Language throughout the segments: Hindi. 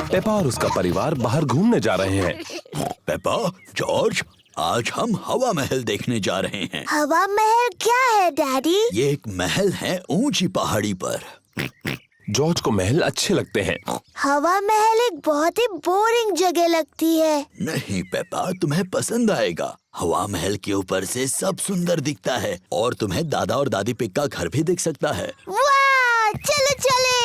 पेपा और उसका परिवार बाहर घूमने जा रहे हैं। पेपा, जॉर्ज, आज हम हवा महल देखने जा रहे हैं। हवा महल क्या है डैडी? ये एक महल है ऊंची पहाड़ी पर। जॉर्ज को महल अच्छे लगते हैं। हवा महल एक बहुत ही बोरिंग जगह लगती है। नहीं पेपा, तुम्हें पसंद आएगा। हवा महल के ऊपर से सब सुंदर दिखता है और तुम्हें दादा और दादी पिग का घर भी दिख सकता है। वाह, चलो चले।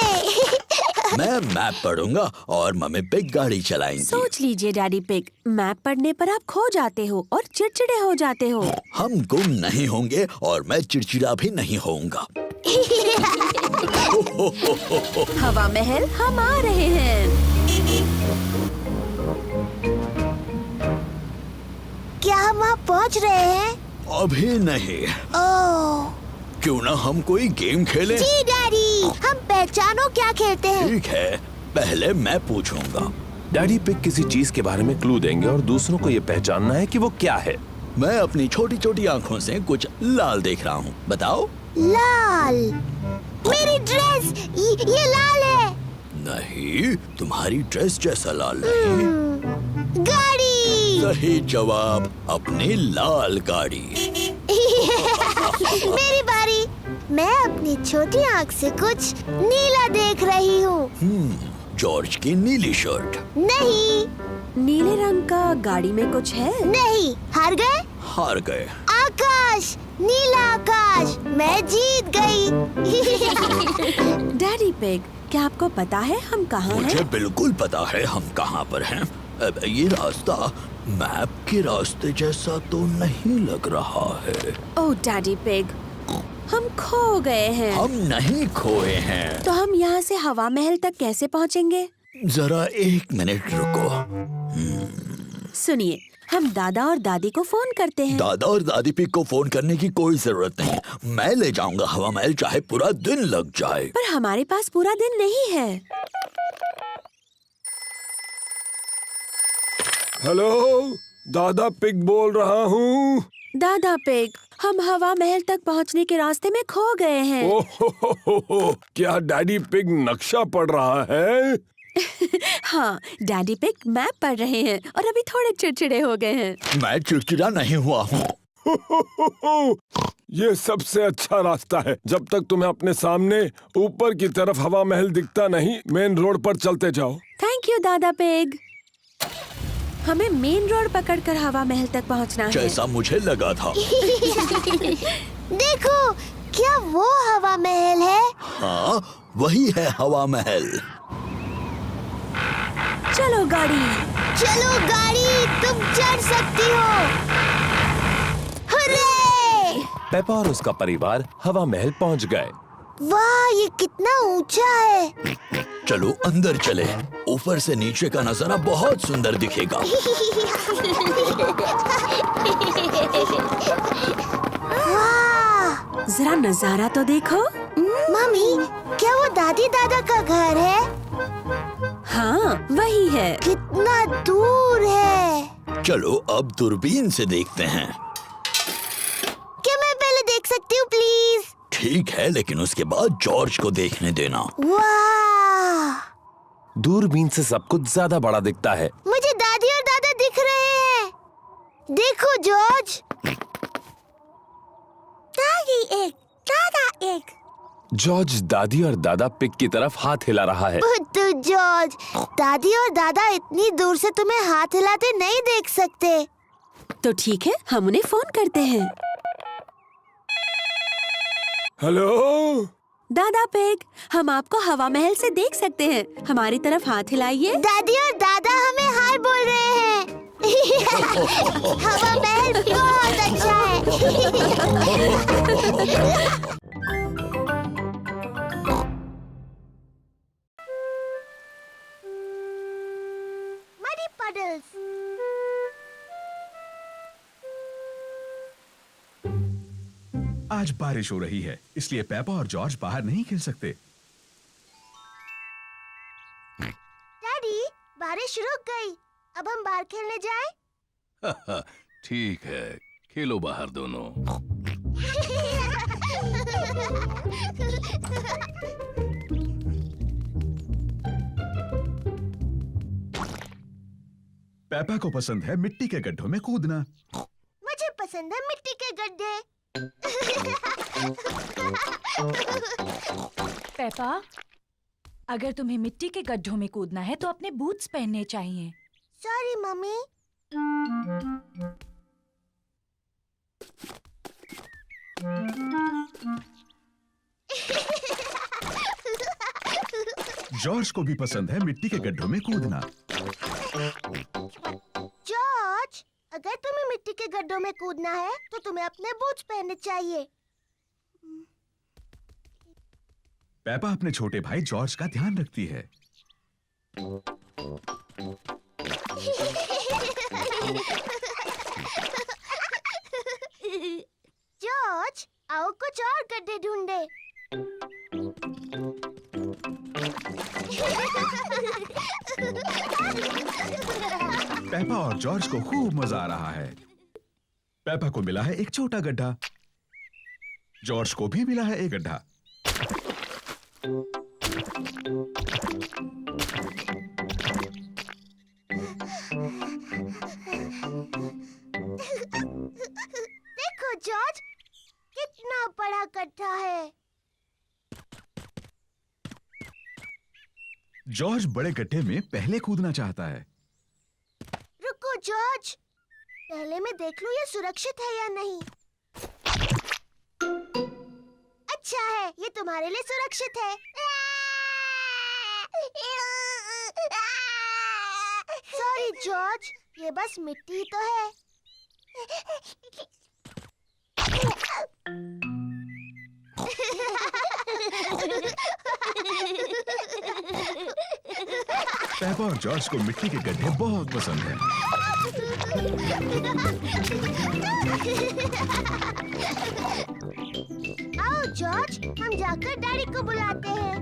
मैं मैप पढ़ूंगा और मम्मी पिग गाड़ी चलाएंगी। सोच लीजिए डैडी पिग, मैप पढ़ने पर आप खो जाते हो और चिड़चिड़े हो जाते हो। हम गुम नहीं होंगे और मैं चिड़चिड़ा भी नहीं होऊंगा। हवा महल हम आ रहे हैं। क्या हम वहाँ पहुँच रहे हैं? अभी नहीं। ओह क्यों ना हम कोई गेम खेलें? जी डैडी, हम पहचानो क्या खेलते हैं। ठीक है, पहले मैं पूछूंगा। डैडी पिग किसी चीज के बारे में क्लू देंगे और दूसरों को ये पहचानना है कि वो क्या है। मैं अपनी छोटी छोटी आँखों से कुछ लाल देख रहा हूँ, बताओ। लाल, मेरी ड्रेस, ये लाल है। नहीं, तुम्हारी ड्रेस जैसा लाल नहीं। गाड़ी। सही जवाब, अपनी लाल गाड़ी। मेरी बारी। मैं अपनी छोटी आँख से कुछ नीला देख रही हूँ। जॉर्ज की नीली शर्ट। नहीं नीले रंग का गाड़ी में कुछ है? नहीं, हार गए। हार गए। आकाश, नीला आकाश, मैं जीत गई। डैडी पिग, क्या आपको पता है हम कहाँ मुझे हैं? बिल्कुल पता है हम कहाँ पर हैं। अब ये रास्ता मैप के रास्ते जैसा तो नहीं लग रहा है। ओह डैडी पिग, हम खो गए हैं। हम नहीं खोए हैं। तो हम यहाँ से हवा महल तक कैसे पहुँचेंगे? जरा 1 मिनट रुको। सुनिए, हम दादा और दादी को फोन करते हैं। दादा और दादी पिग को फोन करने की कोई जरूरत नहीं। मैं ले जाऊंगा हवा महल, चाहे पूरा दिन लग जाए। पर हमारे पास पूरा दिन नहीं है। हेलो, दादा पिग बोल रहा हूँ। दादा पिग, हम हवा महल तक पहुँचने के रास्ते में खो गए हैं। ओह, क्या डैडी पिग नक्शा पढ़ रहा है? हाँ, डैडी पिग मैप पढ़ रहे हैं और अभी थोड़े चिड़चिड़े हो गए हैं। मैं चिड़चिड़ा नहीं हुआ हूँ। ये सबसे अच्छा रास्ता है। जब तक तुम्हें अपने सामने ऊपर की तरफ हवा महल दिखता नहीं, मेन रोड पर चलते जाओ। थैंक यू दादा पिग। हमें मेन रोड पकड़कर हवा महल तक पहुंचना है। जैसा मुझे लगा था। देखो, क्या वो हवा महल है? हाँ, वही है हवा महल। चलो गाड़ी। चलो गाड़ी, तुम चढ़ सकती हो। हुर्रे! पेपा और उसका परिवार हवा महल पहुंच गए। वाह, ये कितना ऊंचा है। चलो अंदर चले। ऊपर से नीचे का नजारा बहुत सुंदर दिखेगा। वाह! जरा नजारा तो देखो। मम्मी, क्या वो दादी दादा का घर है? हाँ, वही है। कितना दूर है। चलो अब दूरबीन से देखते हैं। क्या मैं पहले देख सकती हूँ प्लीज? ठीक है, लेकिन उसके बाद जॉर्ज को देखने देना। वाह! दूरबीन से सब कुछ ज्यादा बड़ा दिखता है। मुझे दादी और दादा दिख रहे हैं। देखो जॉर्ज। दादी एक, दादा एक। जॉर्ज दादी और दादा पिग की तरफ हाथ हिला रहा है। बुद्धू जॉर्ज, दादी और दादा इतनी दूर से तुम्हें हाथ हिलाते नहीं देख सकते। तो ठीक है, हम उन्हें फोन करते हैं। हेलो, दादा पिग, हम आपको हवा महल से देख सकते हैं। हमारी तरफ हाथ हिलाइए। दादी और दादा हमें हाय बोल रहे हैं। हवा महल बहुत अच्छा है। Muddy puddles. आज बारिश हो रही है, इसलिए पेपा और जॉर्ज बाहर नहीं खेल सकते। डैडी, बारिश रुक गई। अब हम बाहर खेलने जाएं? ठीक है, खेलो बाहर दोनों। पेपा को पसंद है मिट्टी के गड्ढों में कूदना। मुझे पसंद है मिट्टी के गड्ढे। पेपा, अगर तुम्हें मिट्टी के गड्ढों में कूदना है तो अपने बूट्स पहनने चाहिए। Sorry mummy. जॉर्ज को भी पसंद है मिट्टी के गड्ढों में कूदना। जॉर्ज, अगर तुम्हें मिट्टी के गड्ढों में कूदना है तो तुम्हें अपने बूट्स पहनने चाहिए। पेपा अपने छोटे भाई जॉर्ज का ध्यान रखती है। जॉर्ज, आओ कुछ और गड्ढे ढूंढे। पेपा और जॉर्ज को खूब मजा आ रहा है। पेपा को मिला है एक छोटा गड्ढा। जॉर्ज को भी मिला है एक गड्ढा। देखो जॉर्ज, कितना बड़ा गड्ढा है। जॉर्ज बड़े गड्ढे में पहले कूदना चाहता है। रुको जॉर्ज, पहले मैं देख लूं ये सुरक्षित है या नहीं। अच्छा है, ये तुम्हारे लिए सुरक्षित है। सॉरी जॉर्ज, ये बस मिट्टी ही तो है। पेपा और जॉर्ज को मिट्टी के गड्ढे बहुत पसंद हैं। आओ जॉर्ज, हम जाकर डैडी को बुलाते हैं।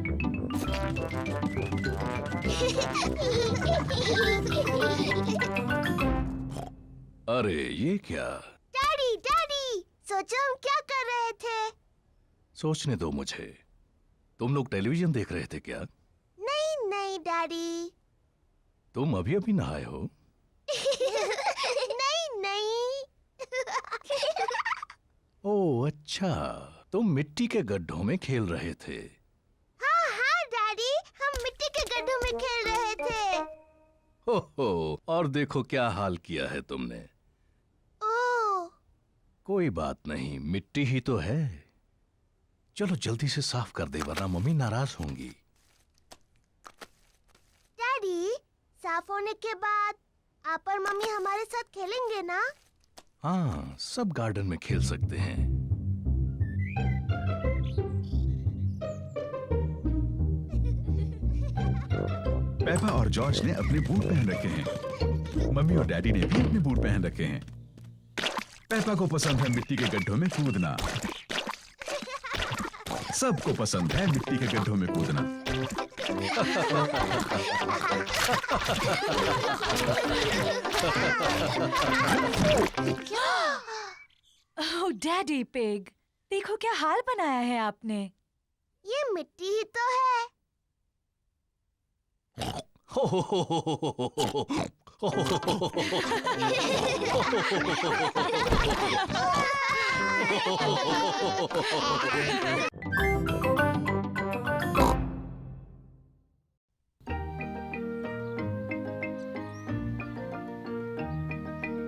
अरे ये क्या? डैडी डैडी, सोचो हम क्या कर रहे थे। सोचने दो मुझे। तुम लोग टेलीविजन देख रहे थे क्या? नहीं नहीं डैडी। तुम अभी अभी नहाए हो? नहीं नहीं। ओह अच्छा, तुम मिट्टी के गड्ढों में खेल रहे थे। हाँ हाँ डैडी, हम मिट्टी के गड्ढों में खेल रहे थे। हो, और देखो क्या हाल किया है तुमने। ओह, कोई बात नहीं, मिट्टी ही तो है। चलो जल्दी से साफ कर दे वरना मम्मी नाराज होंगी। डैडी, साफ होने के बाद आप और मम्मी हमारे साथ खेलेंगे ना? हाँ, सब गार्डन में खेल सकते हैं। पेपा और जॉर्ज ने अपने बूट पहन रखे हैं। मम्मी और डैडी ने भी अपने बूट पहन रखे हैं। पेपा को पसंद है मिट्टी के गड्ढों में कूदना। सबको पसंद है मिट्टी के गड्ढों में कूदना। ओह डैडी पिग, देखो क्या हाल बनाया है आपने। ये मिट्टी ही तो है।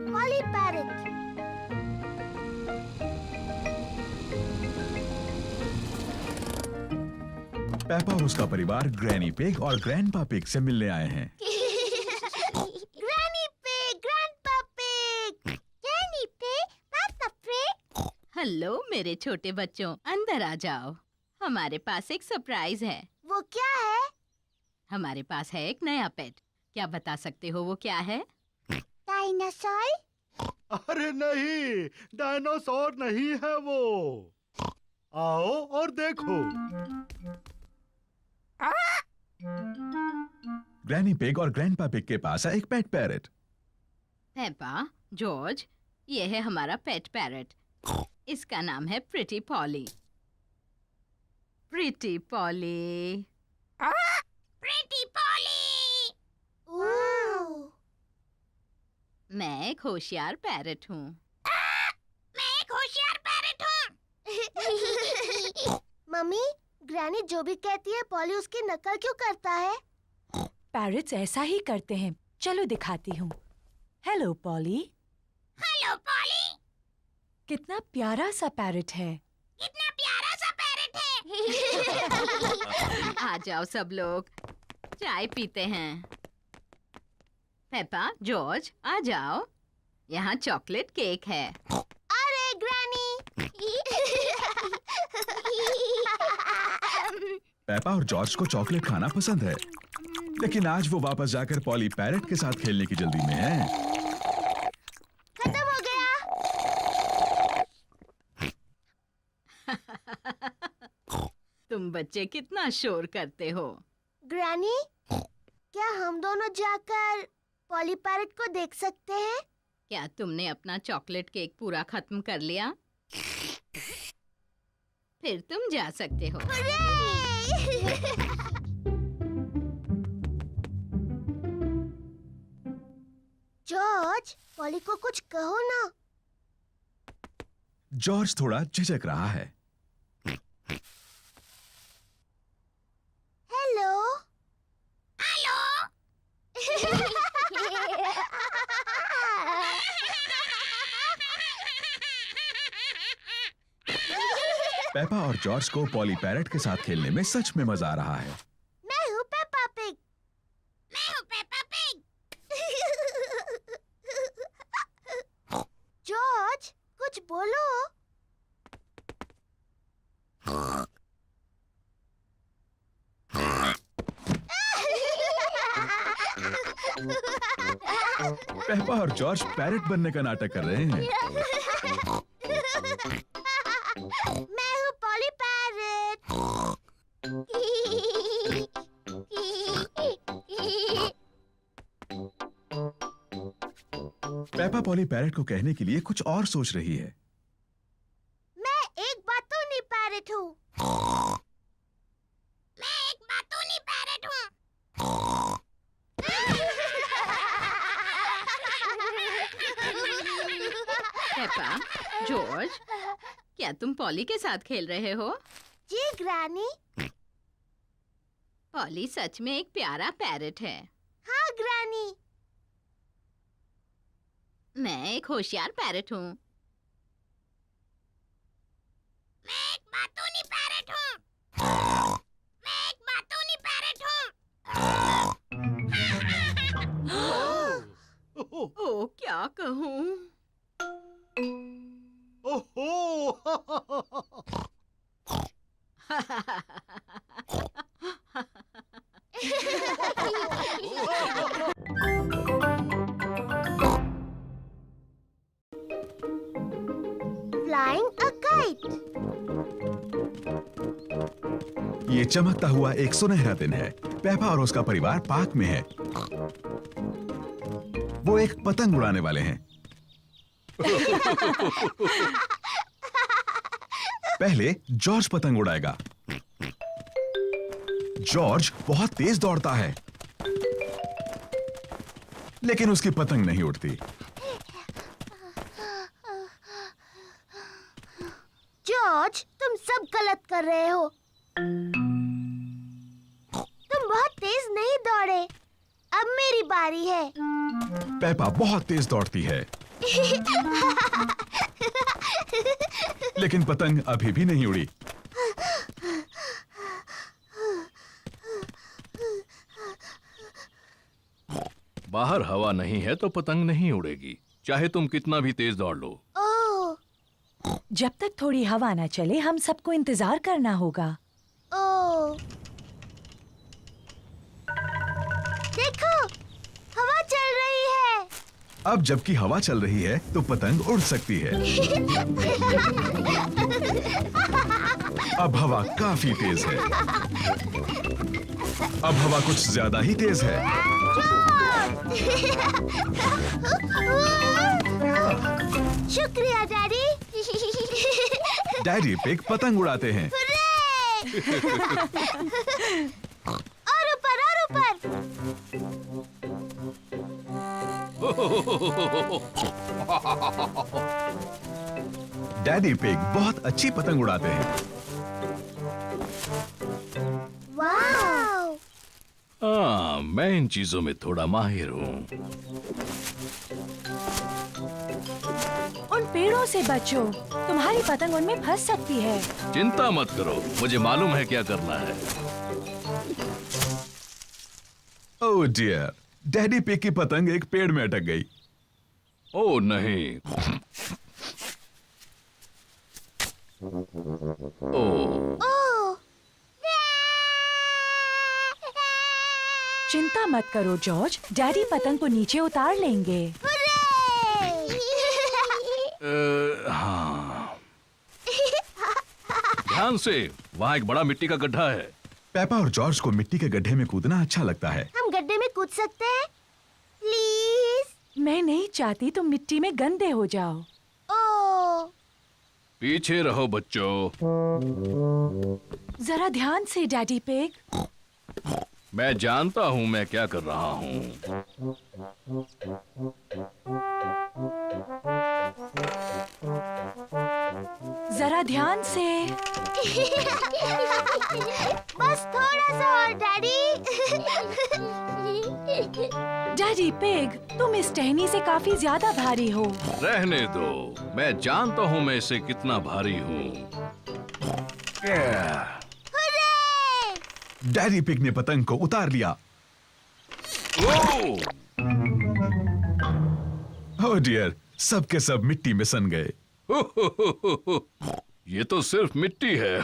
Polly Parrot। पेपा और उसका परिवार ग्रैनी पिग और ग्रैंडपा पिग से मिलने आए हैं। Granny pig, grandpa pig, granny pig, पापा पिग। हेलो मेरे छोटे बच्चों, अंदर आ जाओ। हमारे पास एक सरप्राइज है। वो क्या है? हमारे पास है एक नया पेट। क्या बता सकते हो वो क्या है? डायनासोर? अरे नहीं, डायनासोर नहीं है वो। आओ और देखो। ग्रैनी पिग और ग्रैंडपा पिग के पास है एक पेट पैरट। पेपा, जॉर्ज, ये है हमारा पेट पैरट। इसका नाम है pretty Polly. Pretty Polly. Pretty Polly. Oh, मैं एक होशियार पैरट हूँ। मैं एक होशियार पैरट हूँ। मम्मी, ग्रैनी जो भी कहती है पॉली उसकी नकल क्यों करता है? पैरट्स ऐसा ही करते हैं। चलो दिखाती हूँ। Hello poly. Hello poly. कितना प्यारा सा पैरट है। कितना प्यारा सा पैरट है। आ जाओ सब लोग, चाय पीते हैं। पेपा, जॉर्ज, आ जाओ, यहाँ चॉकलेट केक है। अरे ग्रैनी। पेपा और जॉर्ज को चॉकलेट खाना पसंद है, लेकिन आज वो वापस जाकर पॉली पैरट के साथ खेलने की जल्दी में है। खत्म हो गया। तुम बच्चे कितना शोर करते हो। ग्रैनी, क्या हम दोनों जाकर पॉली पैरट को देख सकते हैं? क्या तुमने अपना चॉकलेट केक पूरा खत्म कर लिया? फिर तुम जा सकते हो। जॉर्ज, पॉली को कुछ कहो ना। जॉर्ज थोड़ा झिझक रहा है। हेलो। हेलो। पेपा और जॉर्ज को पॉली पैरट के साथ खेलने में सच में मजा आ रहा है। मैं हूँ पेप्पा पिग। मैं हूँ पेप्पा पिग। जॉर्ज, कुछ बोलो। पेपा और जॉर्ज पैरट बनने का नाटक कर रहे हैं। मैं हूँ poly parrot. Peppa poly parrot को कहने के लिए कुछ और सोच रही है। मैं एक बातूनी पैरट हूँ। मैं एक बातूनी पैरट हूँ। पेपा, जॉर्ज, क्या तुम पॉली के साथ खेल रहे हो? जी ग्रैनी। पॉली सच में एक प्यारा पैरट है। हाँ ग्रैनी। मैं एक होशियार पैरट हूँ। मैं एक बातूनी पैरट हूँ। मैं एक बातूनी पैरट हूँ। ओ, क्या कहूँ? ओहो। Flying a kite. ये चमकता हुआ एक सुनहरा दिन है। पेपा और उसका परिवार पार्क में है। वो एक पतंग उड़ाने वाले हैं। पहले जॉर्ज पतंग उड़ाएगा। जॉर्ज बहुत तेज दौड़ता है, लेकिन उसकी पतंग नहीं उड़ती। जॉर्ज, तुम सब गलत कर रहे हो। तुम बहुत तेज नहीं दौड़े। अब मेरी बारी है। पेपा बहुत तेज दौड़ती है, लेकिन पतंग अभी भी नहीं उड़ी। बाहर हवा नहीं है तो पतंग नहीं उड़ेगी, चाहे तुम कितना भी तेज दौड़ लो। ओह। जब तक थोड़ी हवा ना चले हम सबको इंतजार करना होगा। ओह। देखो, हवा चल रही है। अब जबकि हवा चल रही है तो पतंग उड़ सकती है। अब हवा काफी तेज है। अब हवा कुछ ज्यादा ही तेज है। शुक्रिया डैडी। डैडी पिग पतंग उड़ाते हैं। और ऊपर और ऊपर। डैडी पिग बहुत अच्छी पतंग उड़ाते हैं। वाव! हाँ, मैं इन चीजों में थोड़ा माहिर हूँ। उन पेड़ों से बचो, तुम्हारी पतंग उनमें फंस सकती है। चिंता मत करो, मुझे मालूम है क्या करना है। ओह डियर, डैडी पिग की पतंग एक पेड़ में अटक गई। ओह नहीं। ओह, ओह! चिंता मत करो जॉर्ज, डैडी पतंग को नीचे उतार लेंगे। हाँ। ध्यान से, वहाँ एक बड़ा मिट्टी का गड्ढा है। पेपा और जॉर्ज को मिट्टी के गड्ढे में कूदना अच्छा लगता है। हम गड्ढे में कूद सकते हैं? प्लीज? मैं नहीं चाहती तुम मिट्टी में गंदे हो जाओ। ओह! पीछे रहो बच्चों। जरा ध्यान से डैडी पिग। मैं जानता हूँ मैं क्या कर रहा हूँ। जरा ध्यान से। बस थोड़ा सा और डैडी। डैडी पिग, तुम इस टहनी से काफी ज्यादा भारी हो। रहने दो, मैं जानता हूँ मैं इससे कितना भारी हूँ। डैडी पिग ने पतंग को उतार लिया। ओह! ओह डियर, सब के सब मिट्टी में सन गए। ये तो सिर्फ मिट्टी है।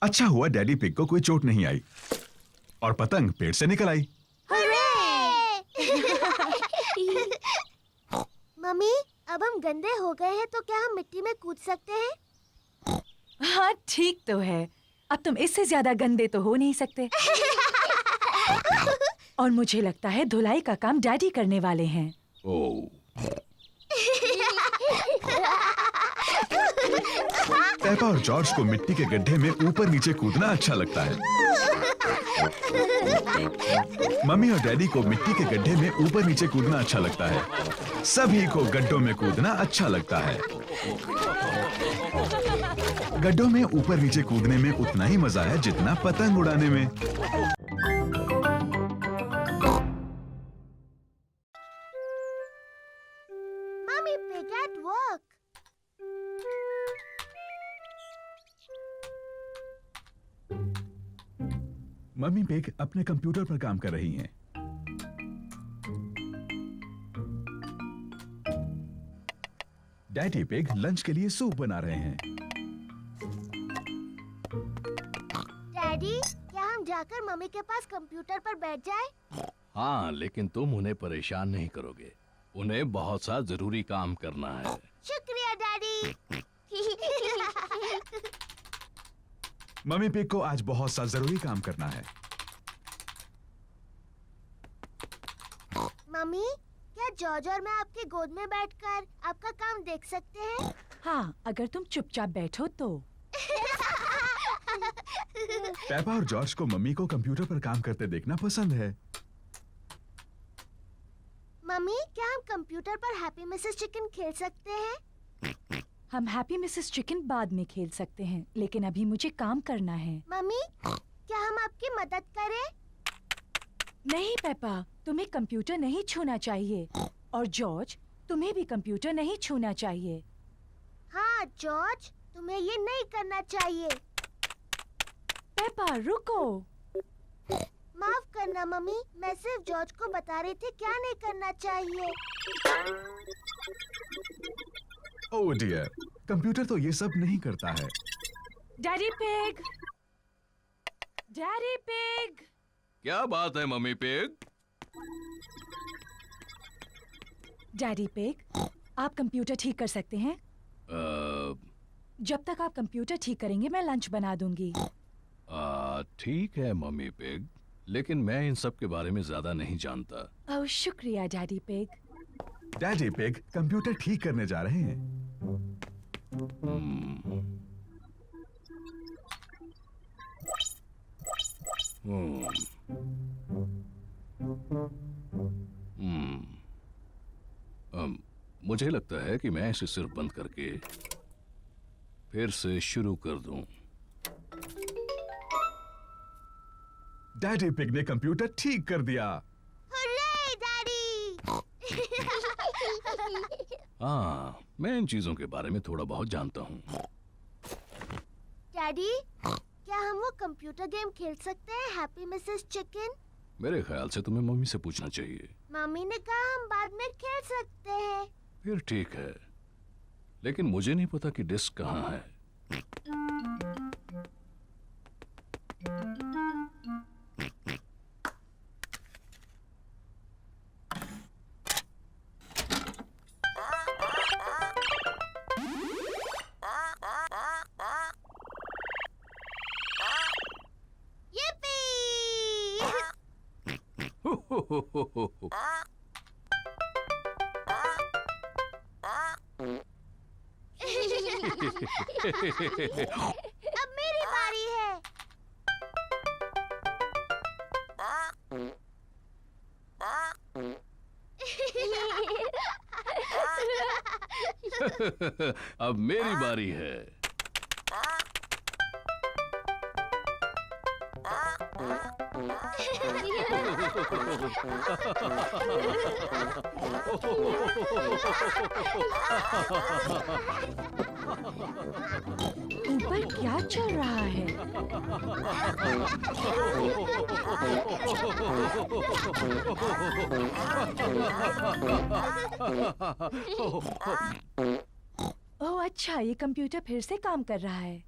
अच्छा हुआ डैडी पिग को कोई चोट नहीं आई और पतंग पेड़ से निकल आई। मम्मी, अब हम गंदे हो गए हैं तो क्या हम मिट्टी में कूद सकते हैं? हाँ ठीक तो है, अब तुम इससे ज्यादा गंदे तो हो नहीं सकते। और मुझे लगता है धुलाई का काम डैडी करने वाले हैं। ओह, पेपा और जॉर्ज को मिट्टी के गड्ढे में ऊपर नीचे कूदना अच्छा लगता है। मम्मी और डैडी को मिट्टी के गड्ढे में ऊपर नीचे कूदना अच्छा लगता है। सभी को गड्ढों में कूदना अच्छा लगता है। गड्ढों में ऊपर नीचे कूदने में उतना ही मजा है जितना पतंग उड़ाने में। Mummy, pig at work. Mummy pig अपने कंप्यूटर पर काम कर रही हैं। डैडी पिग लंच के लिए सूप बना रहे हैं। डैडी, क्या हम जाकर मम्मी के पास कंप्यूटर पर बैठ जाएं? हाँ, लेकिन तुम उन्हें परेशान नहीं करोगे। उन्हें बहुत सा जरूरी काम करना है। शुक्रिया डैडी। मम्मी पिग को आज बहुत सा जरूरी काम करना है। मम्मी, क्या जॉर्ज और मैं आपकी गोद में बैठकर आपका काम देख सकते हैं? हाँ, अगर तुम चुपचाप बैठो तो। पेपा और जॉर्ज को मम्मी को कंप्यूटर पर काम करते देखना पसंद है। मम्मी, क्या हम कंप्यूटर पर हैप्पी मिसेस चिकन खेल सकते हैं? हम हैप्पी मिसेस चिकन बाद में खेल सकते हैं, लेकिन अभी मुझे काम करना है। मम्मी, क्या हम आपकी मदद करें? नहीं पेपा, तुम्हें कंप्यूटर नहीं छूना चाहिए। और जॉर्ज, तुम्हें भी कंप्यूटर नहीं छूना चाहिए। हाँ जॉर्ज, तुम्हें ये नहीं करना चाहिए। पेपा रुको। माफ करना मम्मी, मैं सिर्फ जॉर्ज को बता रही थी क्या नहीं करना चाहिए। ओह डियर, कंप्यूटर तो ये सब नहीं करता है। Daddy pig, daddy pig. क्या बात है मम्मी पिग? डैडी पिग, आप कंप्यूटर ठीक कर सकते हैं? जब तक आप कंप्यूटर ठीक करेंगे मैं लंच बना दूंगी। ठीक है मम्मी पिग, लेकिन मैं इन सब के बारे में ज्यादा नहीं जानता। ओह शुक्रिया daddy pig. Daddy pig computer ठीक करने जा रहे हैं। मुझे लगता है कि मैं इसे सिर्फ बंद करके फिर से शुरू कर दूं। डैडी पिग ने कंप्यूटर ठीक कर दिया। Hurray, daddy! हाँ, मैं इन चीजों के बारे में थोड़ा बहुत जानता हूँ। डैडी, क्या हम वो कंप्यूटर गेम खेल सकते हैं, हैप्पी मिसेस चिकन? मेरे ख्याल से तुम्हें मम्मी से पूछना चाहिए। मम्मी ने कहा हम बाद में खेल सकते हैं। फिर ठीक है, लेकिन मुझे नहीं पता कि डिस्क कहाँ है। अब मेरी बारी है। अब मेरी बारी है। ऊपर क्या चल रहा है? ओह अच्छा, ये कंप्यूटर फिर से काम कर रहा है।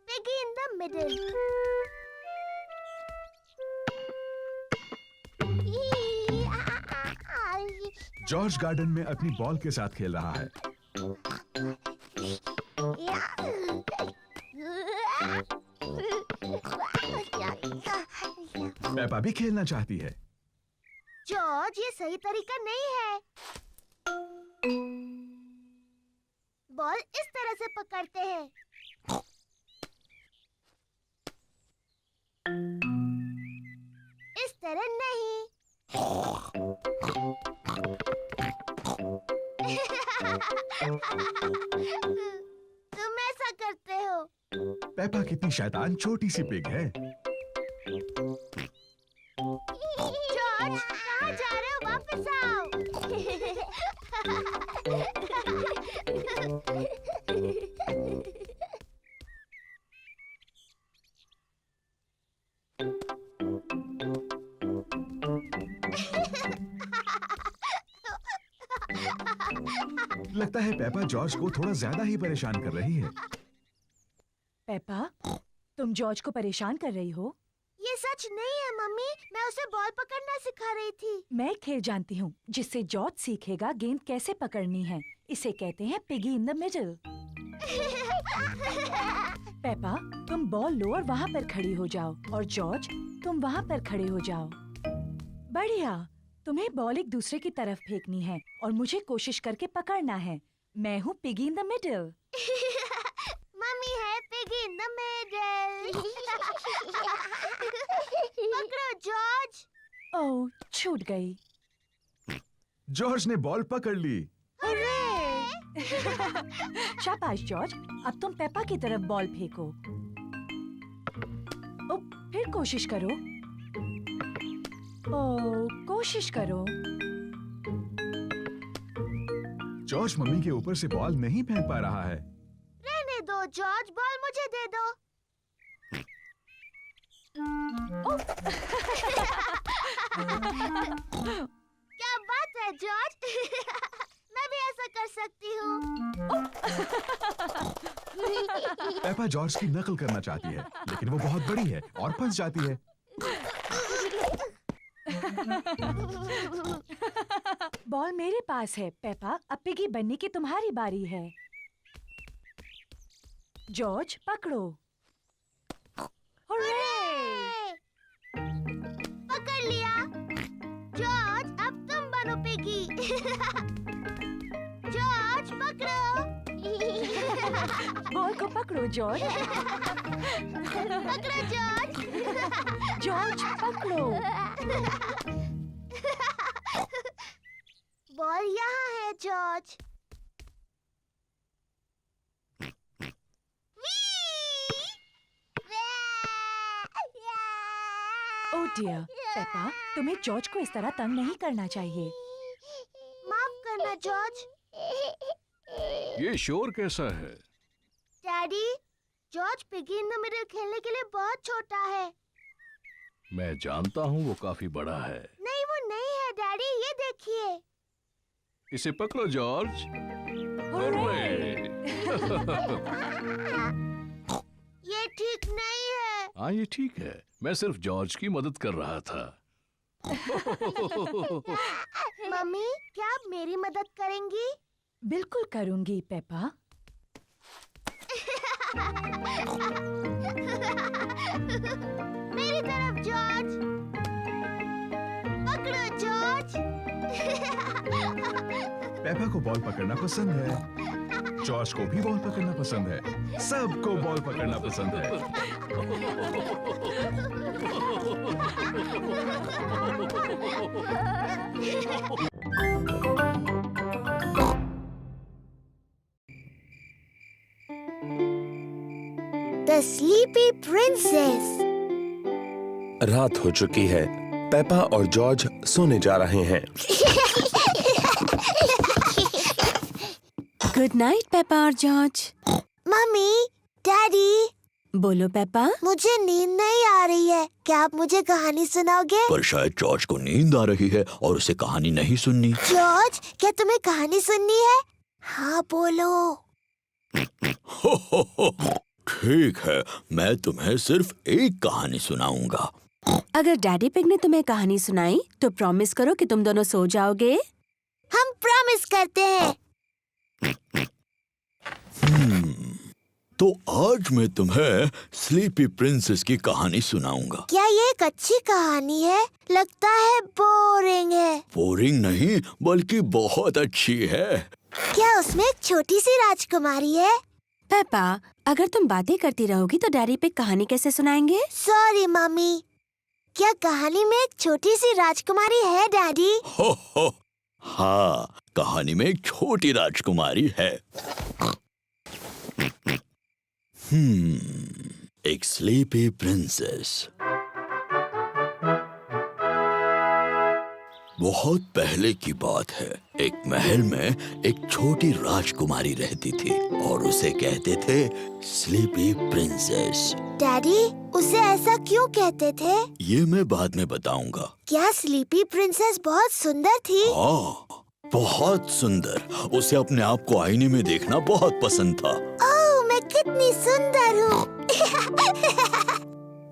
Piggy in the middle. George garden में अपनी बॉल के साथ खेल रहा है। पेपा भी खेलना चाहती है। जॉर्ज, ये सही तरीका नहीं है। बॉल इस तरह से पकड़ते हैं। इस तरह नहीं। तुम ऐसा करते हो। पेपा कितनी शैतान छोटी सी पिग है। जॉर्ज, कहाँ जा रहे हो? वापस आओ। लगता है पेपा जॉर्ज को थोड़ा ज्यादा ही परेशान कर रही है। पेपा, तुम जॉर्ज को परेशान कर रही हो? ये सच नहीं है मम्मी, मैं उसे बॉल पकड़ना सिखा रही थी। मैं एक खेल जानती हूँ जिससे जॉर्ज सीखेगा गेंद कैसे पकड़नी है। इसे कहते हैं piggy in the middle. Peppa, तुम बॉल लो और वहाँ पर खड़ी हो जाओ, और जॉर्ज तुम वहाँ पर खड़े हो जाओ। बढ़िया। तुम्हें बॉल एक दूसरे की तरफ फेंकनी है और मुझे कोशिश करके पकड़ना है। मैं हूँ piggy in the middle. Mummy है पिगी इन द मिडल। पकड़ो जॉर्ज। ओह, छूट गई। जॉर्ज ने बॉल पकड़ ली। शाबाश जॉर्ज, अब तुम पेपा की तरफ बॉल फेंको। ओ, फिर कोशिश करो। ओ, कोशिश करो। जॉर्ज मम्मी के ऊपर से बॉल नहीं फेंक पा रहा है। रहने दो जॉर्ज, बॉल मुझे दे दो। क्या बात है जॉर्ज। मैं भी ऐसा कर सकती हूँ। पेपा जॉर्ज की नकल करना चाहती है, लेकिन वो बहुत बड़ी है और फंस जाती है। बॉल मेरे पास है पेपा। अब पिगी बनने की तुम्हारी बारी है। जॉर्ज पकड़ो। हुर्रे! पकड़ लिया। जॉर्ज अब तुम बनो पिगी। जॉर्ज पकड़ो। बॉल को पकड़ो जॉर्ज। पकड़ो जॉर्ज। जॉर्ज पकड़ो। बॉल यहाँ है जॉर्ज। ओह डियर, पेपा तुम्हें जॉर्ज को इस तरह तंग नहीं करना चाहिए। माफ करना जॉर्ज। ये शोर कैसा है? Daddy, George piggy in the middle खेलने के लिए बहुत छोटा है। मैं जानता हूँ वो काफी बड़ा है। नहीं वो नहीं है डैडी, ये देखिए। इसे पकड़ो जॉर्ज। हुर्रे! ये ठीक नहीं है। हाँ ये ठीक है, मैं सिर्फ जॉर्ज की मदद कर रहा था। मम्मी, क्या आप मेरी मदद करेंगी? बिल्कुल करूंगी पेपा। मेरी तरफ जॉर्ज। पकड़ो जॉर्ज। पेपा को बॉल पकड़ना पसंद है, जॉर्ज को भी बॉल पकड़ना पसंद है, सबको बॉल पकड़ना पसंद है। The Sleepy Princess। रात हो चुकी है। पेपा और जॉर्ज सोने जा रहे हैं। गुड नाइट पेपा और जॉर्ज। मम्मी, डैडी, बोलो पेपा। मुझे नींद नहीं आ रही है, क्या आप मुझे कहानी सुनाओगे? पर शायद जॉर्ज को नींद आ रही है और उसे कहानी नहीं सुननी। जॉर्ज, क्या तुम्हें कहानी सुननी है? हाँ बोलो। ठीक है, मैं तुम्हें सिर्फ एक कहानी सुनाऊंगा। अगर डैडी पिग ने तुम्हें कहानी सुनाई तो प्रॉमिस करो कि तुम दोनों सो जाओगे। हम प्रॉमिस करते हैं। तो आज मैं तुम्हें स्लीपी प्रिंसेस की कहानी सुनाऊंगा। क्या ये एक अच्छी कहानी है? लगता है बोरिंग है। बोरिंग नहीं, बल्कि बहुत अच्छी है। क्या उसमें एक छोटी सी राजकुमारी है? पेपा, अगर तुम बातें करती रहोगी तो डैडी पिग कहानी कैसे सुनाएंगे? Sorry mummy. क्या कहानी में एक छोटी सी राजकुमारी है डैडी? हो, हाँ, कहानी में एक छोटी राजकुमारी है। एक स्लीपी प्रिंसेस। बहुत पहले की बात है, एक महल में एक छोटी राजकुमारी रहती थी और उसे कहते थे स्लीपी प्रिंसेस। डैडी, उसे ऐसा क्यों कहते थे? ये मैं बाद में बताऊंगा। क्या स्लीपी प्रिंसेस बहुत सुंदर थी? हाँ, बहुत सुंदर। उसे अपने आप को आईने में देखना बहुत पसंद था। ओह, मैं कितनी सुंदर हूँ।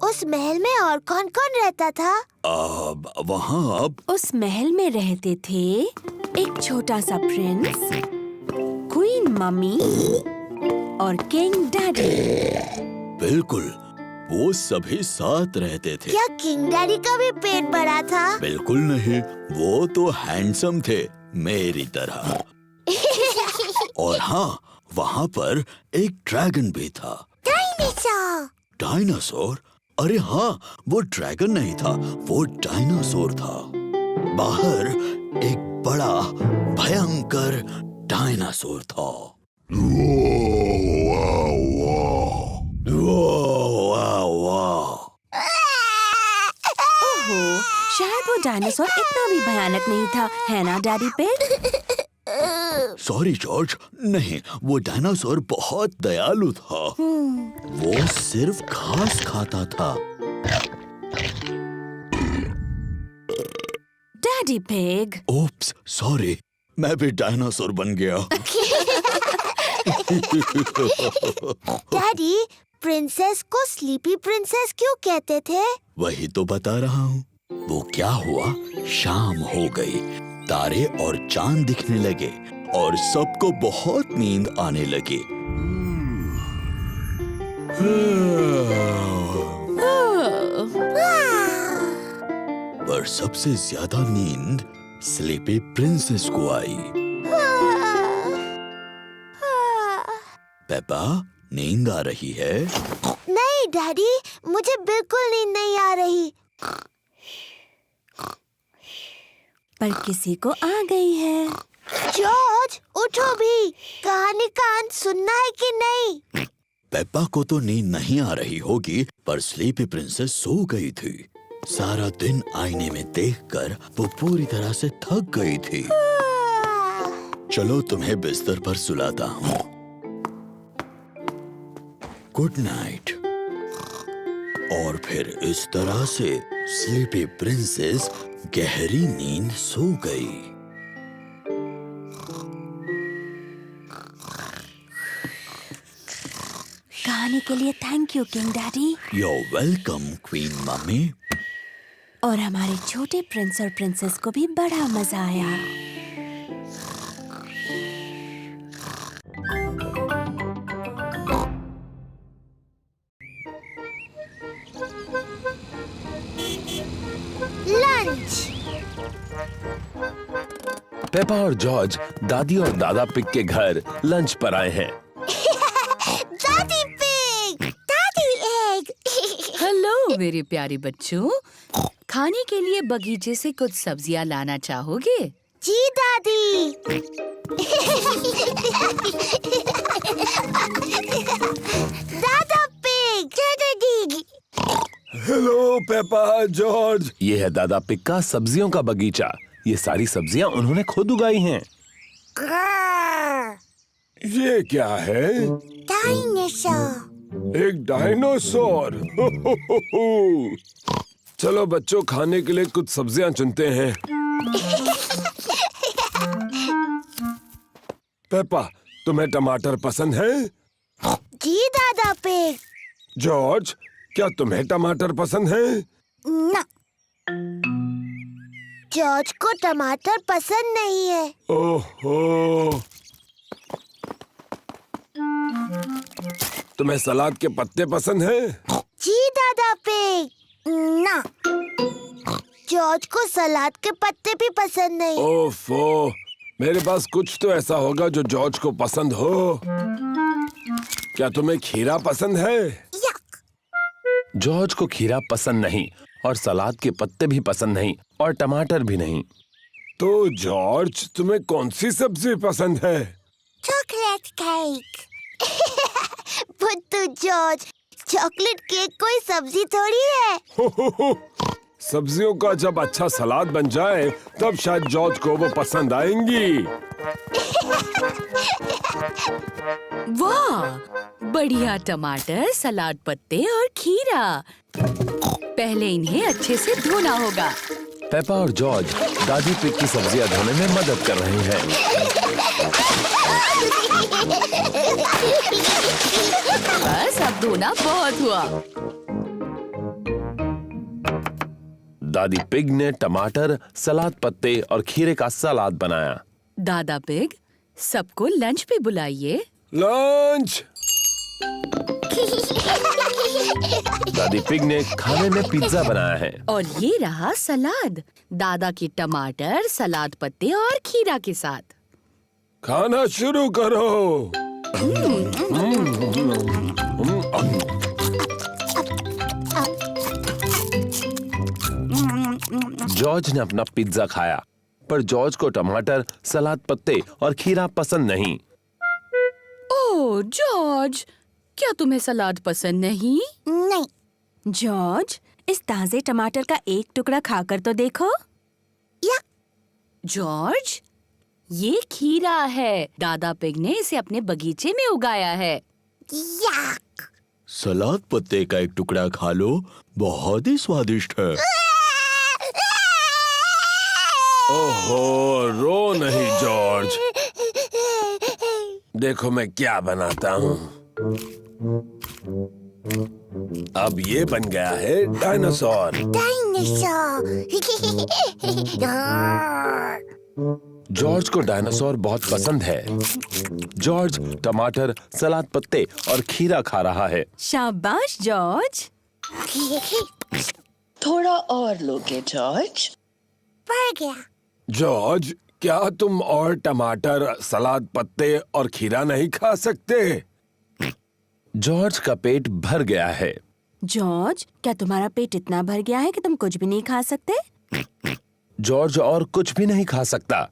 उस महल में और कौन कौन रहता था? वहाँ उस महल में रहते थे एक छोटा सा प्रिंस, क्वीन मम्मी और किंग डैडी। बिल्कुल, वो सभी साथ रहते थे। क्या किंग डैडी का भी पेट बड़ा था? बिल्कुल नहीं, वो तो हैंडसम थे मेरी तरह। और हाँ, वहाँ पर एक ड्रैगन भी था। डायनासोर। डायनासोर? अरे हाँ, वो ड्रैगन नहीं था, वो डायनासोर था। बाहर एक बड़ा भयंकर डायनासोर था। ओहो, शायद वो डायनासोर इतना भी भयानक नहीं था, है ना डैडी पिग? सॉरी जॉर्ज, नहीं, वो डायनासोर बहुत दयालु था। वो सिर्फ घास खाता था। Daddy pig. ओप्स, सॉरी, मैं भी डायनासोर बन गया। डैडी, प्रिंसेस को स्लीपी प्रिंसेस क्यों कहते थे? वही तो बता रहा हूँ। वो क्या हुआ, शाम हो गई, तारे और चांद दिखने लगे और सबको बहुत नींद आने लगी। पर सबसे ज्यादा नींद स्लीपी प्रिंसेस को आई। पेपा, नींद आ रही है? नहीं डैडी, मुझे बिल्कुल नींद नहीं आ रही। पर किसी को आ गई है। जॉर्ज, उठो भी, कहानी का अंत सुनना है कि नहीं? पेपा को तो नींद नहीं आ रही होगी, पर स्लीपी प्रिंसेस सो गई थी। सारा दिन आईने में देखकर वो पूरी तरह से थक गई थी। चलो तुम्हें बिस्तर पर सुलाता हूँ। Good night. और फिर इस तरह से स्लीपी प्रिंसेस गहरी नींद सो गई। कहानी के लिए thank you king daddy. You're welcome, queen mummy. और हमारे छोटे प्रिंस और प्रिंसेस को भी बड़ा मजा आया। लंच। पेपा और जॉर्ज दादी और दादा पिग के घर लंच पर आए हैं। दादी पिग, दादी एग। हेलो मेरे प्यारे बच्चों, खाने के लिए बगीचे से कुछ सब्जियां लाना चाहोगे? जी दादी। दादा पिग, दादी। Hello Peppa, George. ये है दादा पिग का सब्जियों का बगीचा। ये सारी सब्जियां उन्होंने खुद उगाई हैं। ये क्या है? डायनासोर। एक डायनासोर। चलो बच्चों, खाने के लिए कुछ सब्जियां चुनते हैं। पेपा, तुम्हें टमाटर पसंद है? जी दादा पिग। जॉर्ज, क्या तुम्हें टमाटर पसंद है? ना, जॉर्ज को टमाटर पसंद नहीं है। ओहो। तुम्हें सलाद के पत्ते पसंद हैं? जी दादा पिग। ना, जॉर्ज को सलाद के पत्ते भी पसंद नहीं। ओफो, मेरे पास कुछ तो ऐसा होगा जो जॉर्ज को पसंद हो। क्या तुम्हें खीरा पसंद है? यक। जॉर्ज को खीरा पसंद नहीं और सलाद के पत्ते भी पसंद नहीं और टमाटर भी नहीं। तो जॉर्ज, तुम्हें कौन सी सब्जी पसंद है? Chocolate cake. बुद्धू जॉर्ज, चॉकलेट केक कोई सब्जी थोड़ी है। सब्जियों का जब अच्छा सलाद बन जाए तब शायद जॉर्ज को वो पसंद आएंगी। वाह, बढ़िया टमाटर, सलाद पत्ते और खीरा। पहले इन्हें अच्छे से धोना होगा। पेपा और जॉर्ज दादी पिग की सब्जियां धोने में मदद कर रहे हैं। बस अब धोना बहुत हुआ। दादी पिग ने टमाटर, सलाद पत्ते और खीरे का सलाद बनाया। दादा पिग, सबको लंच पे बुलाइए। लंच। दादी पिग ने खाने में पिज्जा बनाया है। और ये रहा सलाद, दादा की टमाटर, सलाद पत्ते और खीरा के साथ। खाना शुरू करो। जॉर्ज ने अपना पिज्जा खाया, पर जॉर्ज को टमाटर, सलाद पत्ते और खीरा पसंद नहीं। ओह जॉर्ज, क्या तुम्हें सलाद पसंद नहीं? नहीं। जॉर्ज, इस ताजे टमाटर का एक टुकड़ा खाकर तो देखो। यक। जॉर्ज, ये खीरा है। दादा पिग ने इसे अपने बगीचे में उगाया है। यक। सलाद पत्ते का एक टुकड़ा खा लो, बहुत ही स्वादिष्ट है। ओहो, रो नहीं जॉर्ज। देखो मैं क्या बनाता हूँ। अब ये बन गया है डायनासोर। डायनासोर। जॉर्ज को डायनासोर बहुत पसंद है। जॉर्ज टमाटर, सलाद पत्ते और खीरा खा रहा है। शाबाश जॉर्ज। थोड़ा और लोगे जॉर्ज? बढ़ गया। जॉर्ज, क्या तुम और टमाटर, सलाद पत्ते और खीरा नहीं खा सकते? जॉर्ज का पेट भर गया है। जॉर्ज, क्या तुम्हारा पेट इतना भर गया है कि तुम कुछ भी नहीं खा सकते? जॉर्ज और कुछ भी नहीं खा सकता।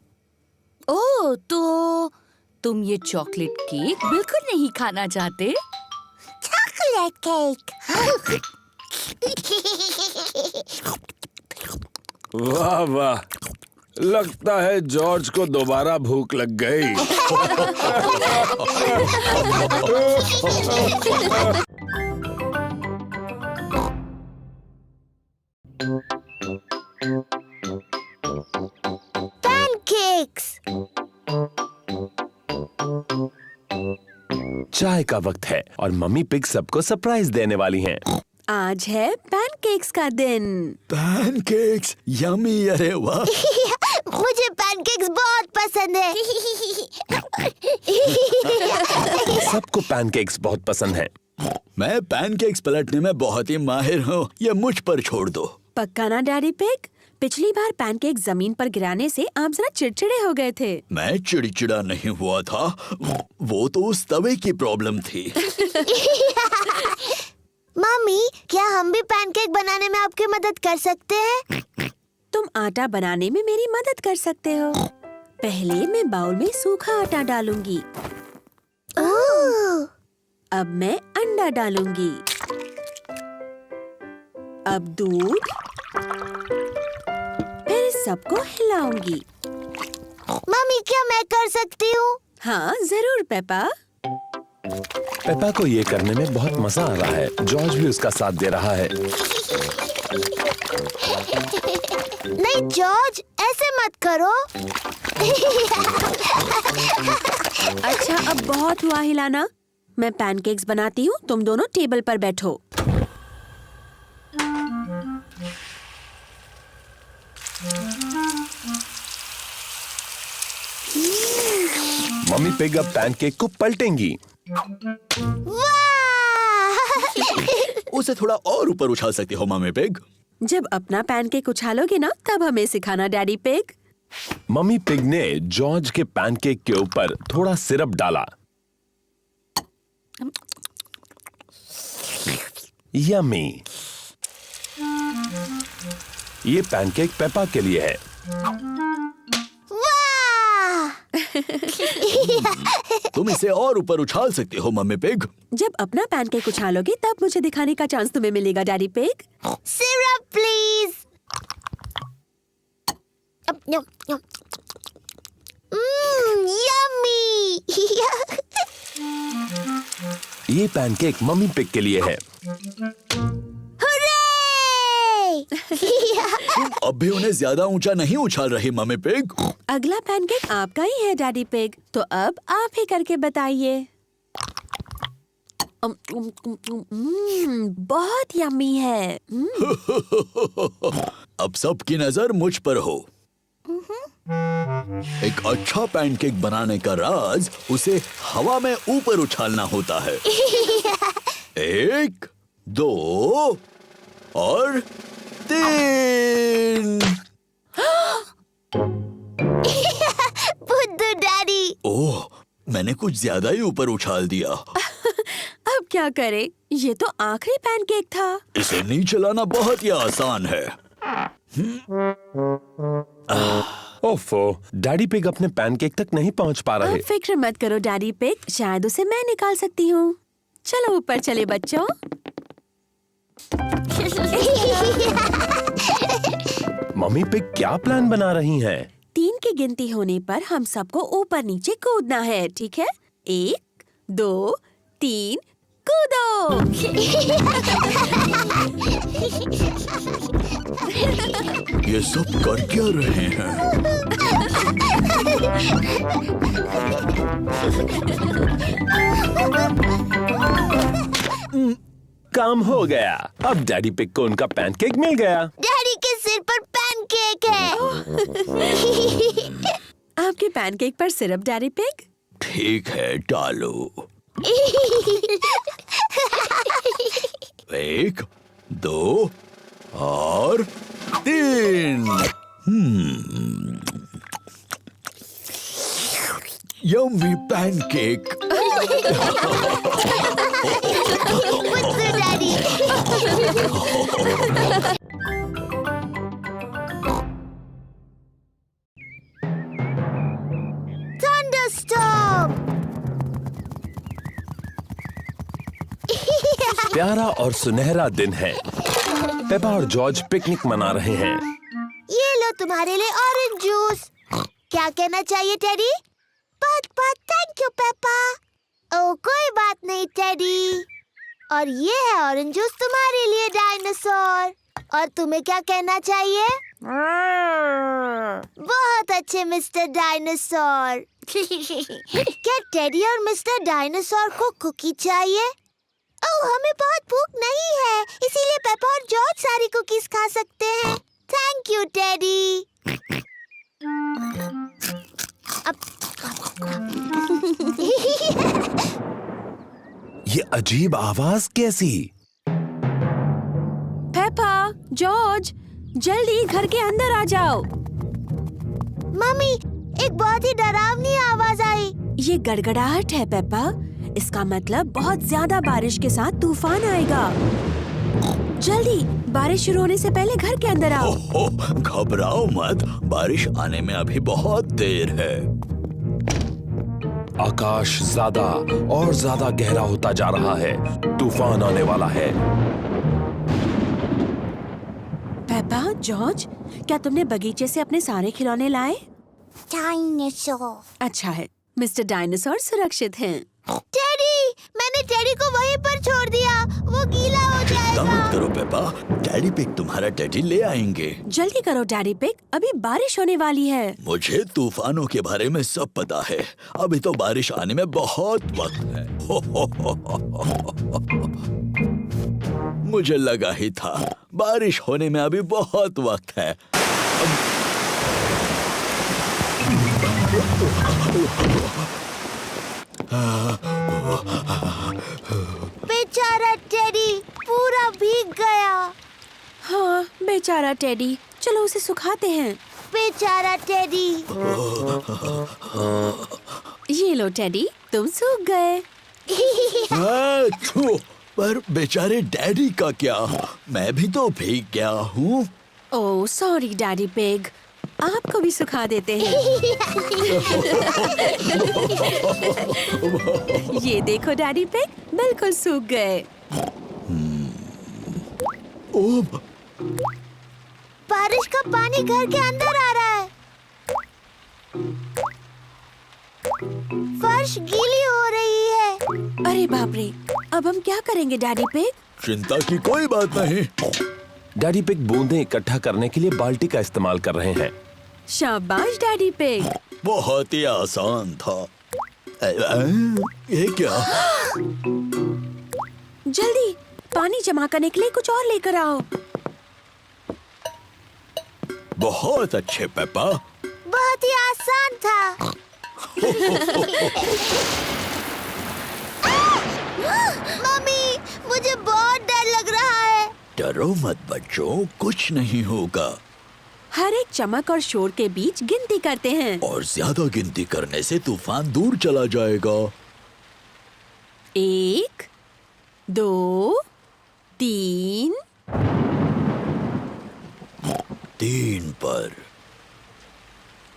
ओह, तो तुम ये चॉकलेट केक बिल्कुल नहीं खाना चाहते? Chocolate cake. वाह वाह, लगता है जॉर्ज को दोबारा भूख लग गई। पैनकेक्स। चाय का वक्त है और मम्मी पिग सबको सरप्राइज देने वाली हैं। आज है पैनकेक्स का दिन। पैनकेक्स, यम्मी, अरे वाह। मुझे पैनकेक्स बहुत पसंद है। सबको पैनकेक्स बहुत पसंद हैं। मैं पैनकेक्स पलटने में बहुत ही माहिर हूँ, ये मुझ पर छोड़ दो। पक्का ना डैडी पिग? पिछली बार पैनकेक जमीन पर गिराने से आप जरा चिड़चिड़े हो गए थे। मैं चिड़चिड़ा नहीं हुआ था, वो तो उस तवे की प्रॉब्लम थी। मम्मी, क्या हम भी पैनकेक बनाने में आपकी मदद कर सकते हैं? तुम आटा बनाने में मेरी मदद कर सकते हो। पहले मैं बाउल में सूखा आटा डालूंगी। ओह, अब मैं अंडा डालूंगी। अब दूध, फिर सबको हिलाऊंगी। मम्मी, क्या मैं कर सकती हूँ? हाँ जरूर पेपा। पेपा को ये करने में बहुत मजा आ रहा है। जॉर्ज भी उसका साथ दे रहा है। नहीं जॉर्ज, ऐसे मत करो। अच्छा, अब बहुत हुआ हिलाना। मैं पैनकेक्स बनाती हूँ, तुम दोनों टेबल पर बैठो। मम्मी पिग अब पैनकेक को पलटेंगी। उसे थोड़ा और ऊपर उछाल सकते हो मम्मी पिग। जब अपना पैनकेक उछालोगे ना, तब हमें सिखाना डैडी पिग। मम्मी पिग ने जॉर्ज के पैनकेक के ऊपर थोड़ा सिरप डाला। यम्मी। ये पैनकेक पेपा के लिए है। तुम इसे और ऊपर उछाल सकते हो मम्मी पिग। जब अपना पैनकेक उछालोगे तब मुझे दिखाने का चांस तुम्हें मिलेगा daddy pig. Syrup please. Yummy. ये पैनकेक मम्मी पिग के लिए है। तुम अब भी उन्हें ज्यादा ऊंचा नहीं उछाल रही मम्मी पिग। अगला पैनकेक आपका ही है डैडी पिग, तो अब आप ही करके बताइए। बहुत यम्मी है। अब सबकी नजर मुझ पर हो। एक अच्छा पैनकेक बनाने का राज उसे हवा में ऊपर उछालना होता है। 1, 2 और 3। बुद्धू डैडी। ओह, मैंने कुछ ज्यादा ही ऊपर उछाल दिया। अब क्या करें? ये तो आखिरी पैनकेक था। इसे नीचे लाना बहुत ही आसान है। ओफो, डैडी पिग अपने पैनकेक तक नहीं पहुंच पा रहे। अब फिक्र मत करो डैडी पिग, शायद उसे मैं निकाल सकती हूँ। चलो ऊपर चले बच्चों। मम्मी पिग क्या प्लान बना रही हैं? 3 की गिनती होने पर हम सबको ऊपर नीचे कूदना है, ठीक है? 1, 2, 3, कूदो। ये सब कर क्या रहे हैं? काम हो गया। अब डैडी पिग को उनका पैनकेक मिल गया। डैडी के सिर पर पैनकेक है। आपके पैनकेक पर सिरप, डैडी पिग? ठीक है, डालो। 1, 2 और 3। Yummy pancake. मुझसे डैडी। थंडरस्टॉर्म। प्यारा और सुनहरा दिन है। पेपा और जॉर्ज पिकनिक मना रहे हैं। ये लो तुम्हारे लिए ऑरेंज जूस। क्या कहना चाहिए टेडी? बहुत बहुत थैंक यू पेपा। ओह कोई बात नहीं टेडी। और ये है ऑरेंज जूस तुम्हारे लिए डायनासोर। और तुम्हें क्या कहना चाहिए? बहुत अच्छे मिस्टर डायनासोर। क्या टेडी और मिस्टर डायनासोर को कुकी चाहिए? ओह हमें बहुत भूख नहीं है, इसीलिए पेपा और जॉर्ज सारी कुकीज खा सकते हैं। Thank you teddy. ये अजीब आवाज कैसी? पेपा, जॉर्ज, जल्दी घर के अंदर आ जाओ। मम्मी, एक बहुत ही डरावनी आवाज आई। ये गड़गड़ाहट है पेपा। इसका मतलब बहुत ज्यादा बारिश के साथ तूफान आएगा। जल्दी, बारिश शुरू होने से पहले घर के अंदर आओ। घबराओ मत, बारिश आने में अभी बहुत देर है। आकाश ज्यादा और ज्यादा गहरा होता जा रहा है। तूफान आने वाला है। पेपा, जॉर्ज, क्या तुमने बगीचे से अपने सारे खिलौने लाए? डायनासोर। अच्छा है, मिस्टर डायनासोर सुरक्षित हैं। टेडी, मैंने टेडी को वहीं पर छोड़ दिया। वो गीला हो चिंता मत जाएगा। करो पेपा, डैडी पिग तुम्हारा टेडी ले आएंगे। जल्दी करो डैडी पिग, अभी बारिश होने वाली है। मुझे तूफानों के बारे में सब पता है। अभी तो बारिश आने में बहुत वक्त है। मुझे लगा ही था, बारिश होने में अभी बहुत वक्त है। बेचारा टेडी पूरा भीग गया। हाँ, बेचारा टेडी, चलो उसे सुखाते हैं। बेचारा टेडी। ये लो टेडी, तुम सूख गए। पर बेचारे डैडी का क्या? मैं भी तो भीग गया हूँ। ओह सॉरी डैडी पिग, आपको भी सुखा देते हैं। ये देखो डैडी पिग, बिल्कुल सूख गए। बारिश का पानी घर के अंदर आ रहा है। फर्श गीली हो रही है। अरे बाप रे, अब हम क्या करेंगे डैडी पिग? चिंता की कोई बात नहीं। डैडी पिग बूंदें इकट्ठा करने के लिए बाल्टी का इस्तेमाल कर रहे हैं। शाबाश डैडी पिग। बहुत ही आसान था। ये क्या? जल्दी, पानी जमा करने के लिए कुछ और लेकर आओ। बहुत अच्छे पेपा। बहुत ही आसान था। मम्मी, मुझे बहुत डर लग रहा है। डरो मत बच्चों, कुछ नहीं होगा। हर एक चमक और शोर के बीच गिनती करते हैं। और ज्यादा गिनती करने से तूफान दूर चला जाएगा। 1, 2, 3। 3 पर।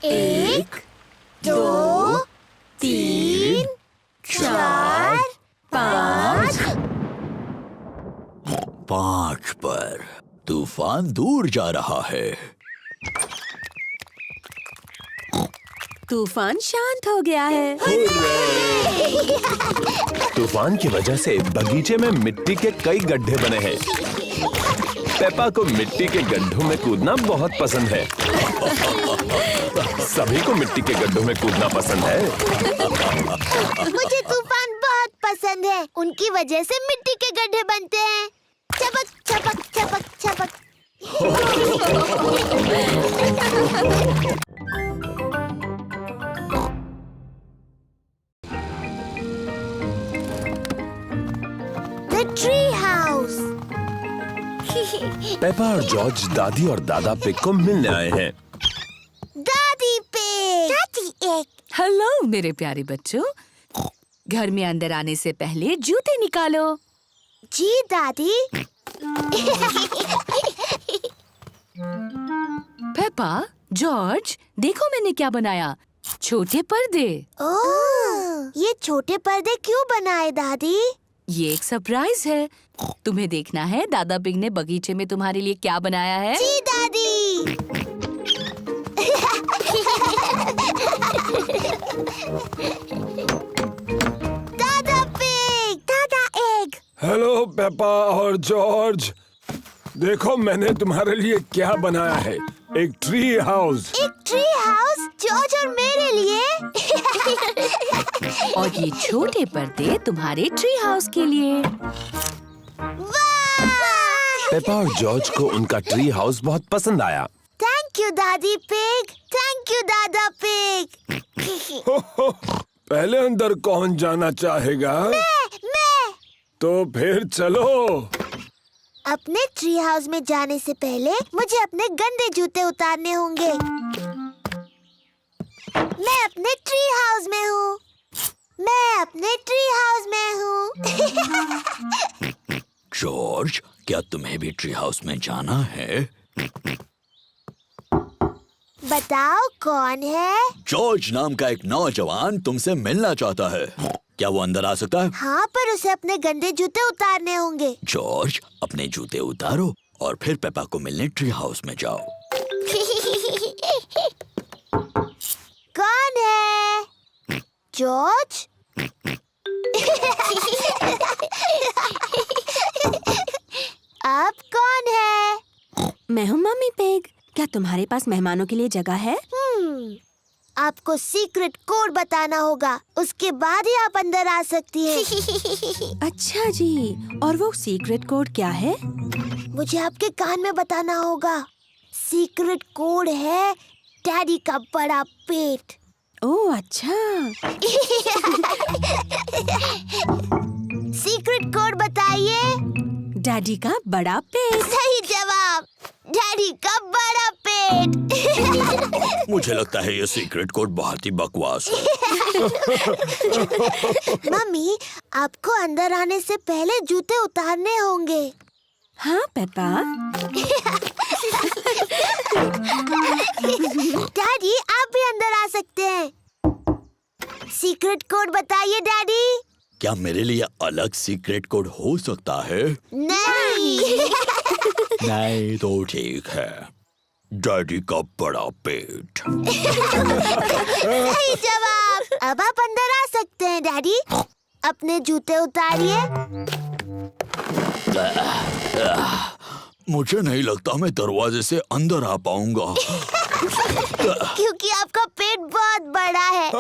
1, 2, 3, 4, 5। 5 पर। तूफान दूर जा रहा है। तूफान शांत हो गया है। तूफान की वजह से बगीचे में मिट्टी के कई गड्ढे बने हैं। पेपा को मिट्टी के गड्ढों में कूदना बहुत पसंद है। सभी को मिट्टी के गड्ढों में कूदना पसंद है। मुझे तूफान बहुत पसंद है। हैं। उनकी वजह से मिट्टी के गड्ढे बनते हैं। चपक चपक चपक चपक। The tree house. पेपा और जॉर्ज दादी और दादा पिग को मिलने आए हैं। दादी पिग। दादी एक। हेलो मेरे प्यारे बच्चों, घर में अंदर आने से पहले जूते निकालो। जी दादी। पेपा, जॉर्ज, देखो मैंने क्या बनाया, छोटे पर्दे। ओह, ये छोटे पर्दे क्यों बनाए दादी? ये एक सरप्राइज है, तुम्हें देखना है दादा पिग ने बगीचे में तुम्हारे लिए क्या बनाया है। जी दादी। दादा पिग, दादा एग। हेलो पेपा और जॉर्ज, देखो मैंने तुम्हारे लिए क्या बनाया है, एक ट्री हाउस। एक ट्री हाउस जॉर्ज और मेरे लिए। और ये छोटे पर्दे तुम्हारे ट्री हाउस के लिए। वाह! पेपा और जॉर्ज को उनका ट्री हाउस बहुत पसंद आया। थैंक यू दादी पिग, थैंक यू दादा पिग। पहले अंदर कौन जाना चाहेगा? मैं। तो फिर चलो। अपने ट्री हाउस में जाने से पहले मुझे अपने गंदे जूते उतारने होंगे। मैं अपने ट्री हाउस में हूँ। मैं अपने ट्री हाउस में हूँ। जॉर्ज, क्या तुम्हें भी ट्री हाउस में जाना है? बताओ कौन है? जॉर्ज नाम का एक नौजवान तुमसे मिलना चाहता है। क्या वो अंदर आ सकता है? हाँ, पर उसे अपने गंदे जूते उतारने होंगे। जॉर्ज, अपने जूते उतारो और फिर पेपा को मिलने ट्री हाउस में जाओ। कौन है? जॉर्ज? अब कौन है? मैं हूँ मम्मी पिग। क्या तुम्हारे पास मेहमानों के लिए जगह है? आपको सीक्रेट कोड बताना होगा, उसके बाद ही आप अंदर आ सकती हैं। अच्छा जी, और वो सीक्रेट कोड क्या है? मुझे आपके कान में बताना होगा। सीक्रेट कोड है डैडी का बड़ा पेट। ओह अच्छा। सीक्रेट कोड बताइए। डैडी का बड़ा पेट। सही जवाब, डैडी का बड़ा पेट। मुझे लगता है ये सीक्रेट कोड बहुत ही बकवास है। मम्मी, आपको अंदर आने से पहले जूते उतारने होंगे। हाँ पेपा। डैडी, आप भी अंदर आ सकते हैं। सीक्रेट कोड बताइए डैडी। क्या मेरे लिए अलग सीक्रेट कोड हो सकता है? नहीं। नहीं तो ठीक है, डैडी का बड़ा पेट। सही जवाब। अब आप अंदर आ सकते हैं डैडी। अपने जूते उतारिए। मुझे नहीं लगता मैं दरवाजे से अंदर आ पाऊंगा। क्योंकि आपका पेट बहुत बड़ा है।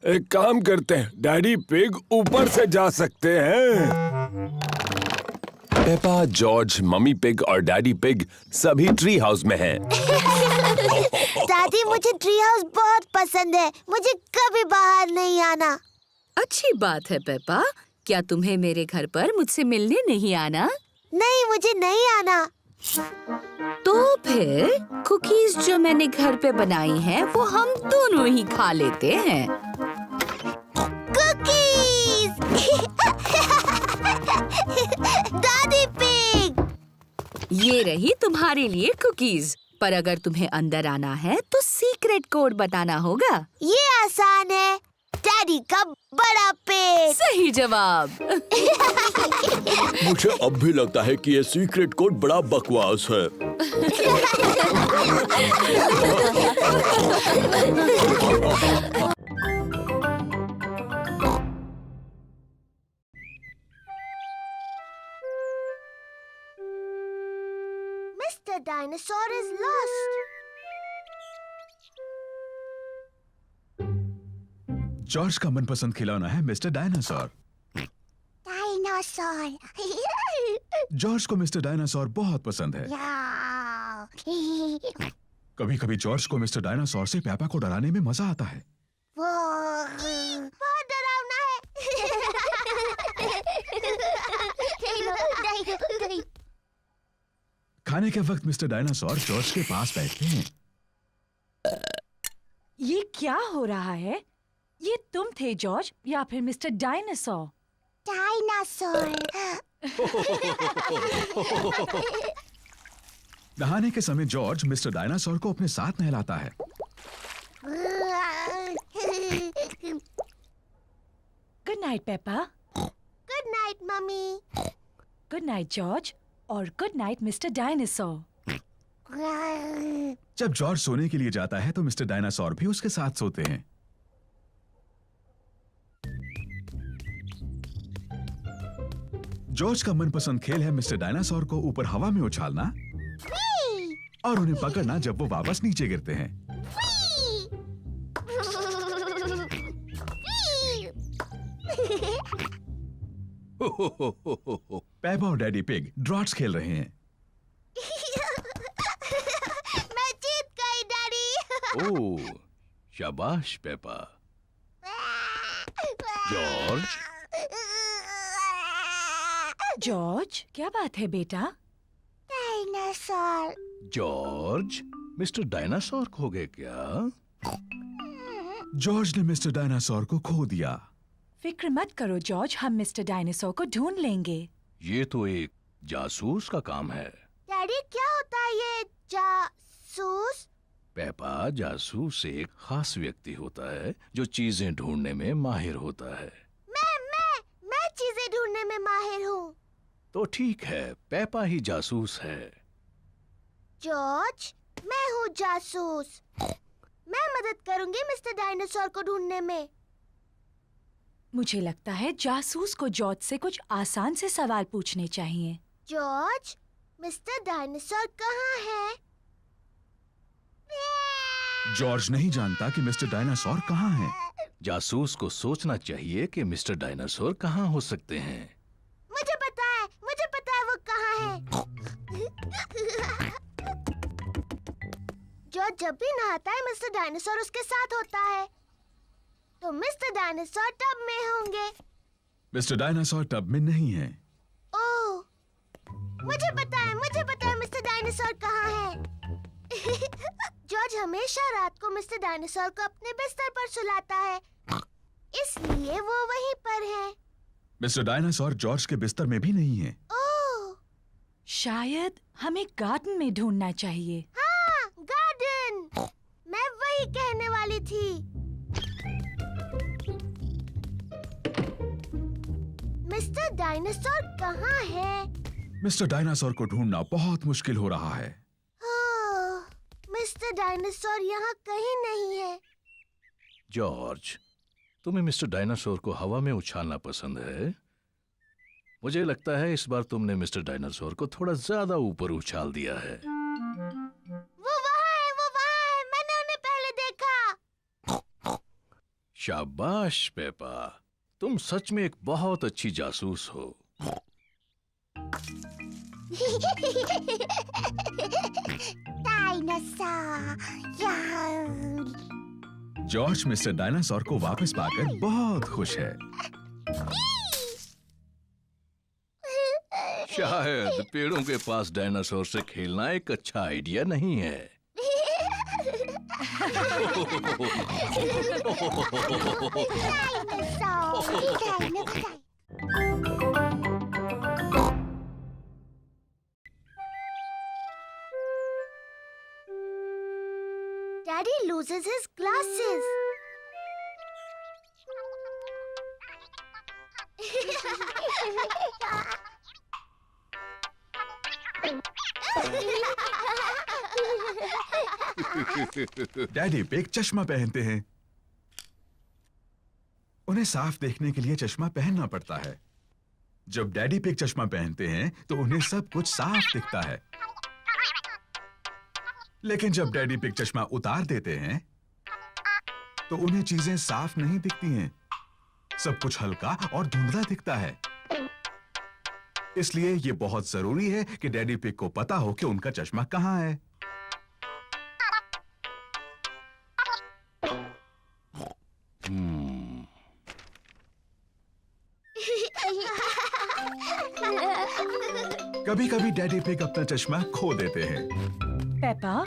एक काम करते हैं, डैडी पिग ऊपर से जा सकते हैं। पेपा, जॉर्ज, मम्मी पिग और डैडी पिग सभी ट्री हाउस में हैं। दादी, मुझे ट्री हाउस बहुत पसंद है। मुझे कभी बाहर नहीं आना। अच्छी बात है पेपा, क्या तुम्हें मेरे घर पर मुझसे मिलने नहीं आना? नहीं, मुझे नहीं आना। तो फिर कुकीज जो मैंने घर पे बनाई हैं वो हम दोनों ही खा लेते हैं। कुकीज। दादी पिग। ये रही तुम्हारे लिए कुकीज, पर अगर तुम्हें अंदर आना है तो सीक्रेट कोड बताना होगा। ये आसान है, डैडी का बड़ा पेट। सही जवाब। मुझे अब भी लगता है कि ये सीक्रेट कोड बड़ा बकवास है। Mr. Dinosaur is lost. George का मनपसंद खिलौना है मिस्टर डायनासोर। डायनासोर। जॉर्ज को मिस्टर डायनासोर बहुत पसंद है। कभी कभी जॉर्ज को मिस्टर डायनासोर से पेपा को डराने में मजा आता है। वो बहुत डरावना है। खाने के वक्त मिस्टर डायनासोर जॉर्ज के पास बैठते हैं। ये क्या हो रहा है? ये तुम थे जॉर्ज या फिर मिस्टर डायनासोर? डायनासोर। नहाने के समय जॉर्ज मिस्टर डायनासोर को अपने साथ नहलाता है। Good night Peppa. Good night mummy. Good night George और गुड नाइट मिस्टर डायनासोर। जब जॉर्ज सोने के लिए जाता है तो मिस्टर डायनासोर भी उसके साथ सोते हैं। जॉर्ज का मनपसंद खेल है मिस्टर डायनासोर को ऊपर हवा में उछालना और उन्हें पकड़ना जब वो वापस नीचे गिरते हैं। पेपा और डैडी पिग ड्रॉट्स खेल रहे हैं। मैं जीत गई डैडी। ओह, शाबाश पेपा। जॉर्ज, जॉर्ज क्या बात है बेटा? डायनासोर। जॉर्ज, मिस्टर डायनासोर खो गए क्या? जॉर्ज ने मिस्टर डायनासोर को खो दिया। फिक्र मत करो जॉर्ज, हम मिस्टर डायनासोर को ढूंढ लेंगे। ये तो एक जासूस का काम है। डैडी क्या होता है ये जासूस? पेपा, जासूस एक खास व्यक्ति होता है जो चीजें ढूंढने में माहिर होता है। मैं चीजें ढूंढने में माहिर हूँ। तो ठीक है, पेपा ही जासूस है। जॉर्ज, मैं हूँ जासूस। मैं मदद करूंगी मिस्टर डायनासोर को ढूंढने में। मुझे लगता है जासूस को जॉर्ज से कुछ आसान से सवाल पूछने चाहिए। जॉर्ज, मिस्टर डायनासोर कहाँ है? जॉर्ज नहीं जानता कि मिस्टर डायनासोर कहाँ है। जासूस को सोचना चाहिए कि मिस्टर डायनासोर कहाँ हो सकते हैं। मुझे पता है वो कहाँ है। जॉर्ज जब भी नहाता है मिस्टर डायनासोर उसके साथ होता है। तो मिस्टर डायनासोर टब में होंगे। मिस्टर डायनासोर टब में नहीं है। ओह, मुझे पता है मिस्टर डायनासोर कहाँ है। जॉर्ज हमेशा रात को मिस्टर डायनासोर को अपने बिस्तर पर सुलाता है, इसलिए वो वहीं पर है। मिस्टर डायनासोर जॉर्ज के बिस्तर में भी नहीं है। ओह, शायद हमें गार्डन में ढूंढना चाहिए। हाँ, गार्डन। मैं वही कहने वाली थी। मिस्टर डायनासोर कहाँ है? मिस्टर डायनासोर को ढूंढना बहुत मुश्किल हो रहा है। मिस्टर डायनासोर यहाँ कहीं नहीं है। जॉर्ज, तुम्हें मिस्टर डायनासोर को हवा में उछालना पसंद है। मुझे लगता है इस बार तुमने मिस्टर डायनासोर को थोड़ा ज्यादा ऊपर उछाल दिया है। वो वहाँ है, मैंने उन्हें पहले देखा। शाबाश पेपा, तुम सच में एक बहुत अच्छी जासूस हो। जॉर्ज मिस्टर डायनासोर को वापस पाकर बहुत खुश है। शायद पेड़ों के पास डायनासोर से खेलना एक अच्छा आइडिया नहीं है। Daddy loses his glasses. Daddy pig चश्मा पहनते हैं। उन्हें साफ देखने के लिए चश्मा पहनना पड़ता है। जब डैडी पिग चश्मा पहनते हैं तो उन्हें सब कुछ साफ दिखता है। लेकिन जब डैडी पिग चश्मा उतार देते हैं तो उन्हें चीजें साफ नहीं दिखती हैं। सब कुछ हल्का और धुंधला दिखता है। इसलिए ये बहुत जरूरी है कि डैडी पिग को पता हो कि उनका चश्मा कहाँ है। कभी-कभी डैडी पिग अपना चश्मा खो देते हैं। पेपा,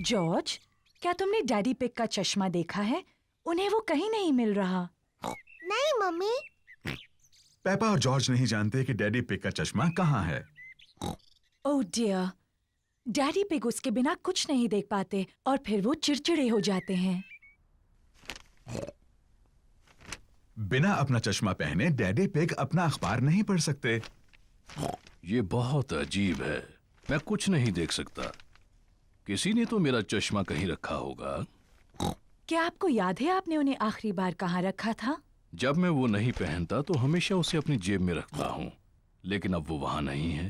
जॉर्ज, क्या तुमने डैडी पिग का चश्मा देखा है? उन्हें वो कहीं नहीं मिल रहा। नहीं मम्मी। पेपा और जॉर्ज नहीं जानते कि डैडी पिग का चश्मा कहाँ है। ओह डियर, डैडी पिग उसके बिना कुछ नहीं देख पाते और फिर वो चिड़चिड़े हो जाते हैं। बिना अपना चश्मा पहने डैडी पिग अपना अखबार नहीं पढ़ सकते। ये बहुत अजीब है, मैं कुछ नहीं देख सकता। किसी ने तो मेरा चश्मा कहीं रखा होगा। क्या आपको याद है आपने उन्हें आखिरी बार कहाँ रखा था? जब मैं वो नहीं पहनता तो हमेशा उसे अपनी जेब में रखता हूँ, लेकिन अब वो वहाँ नहीं है।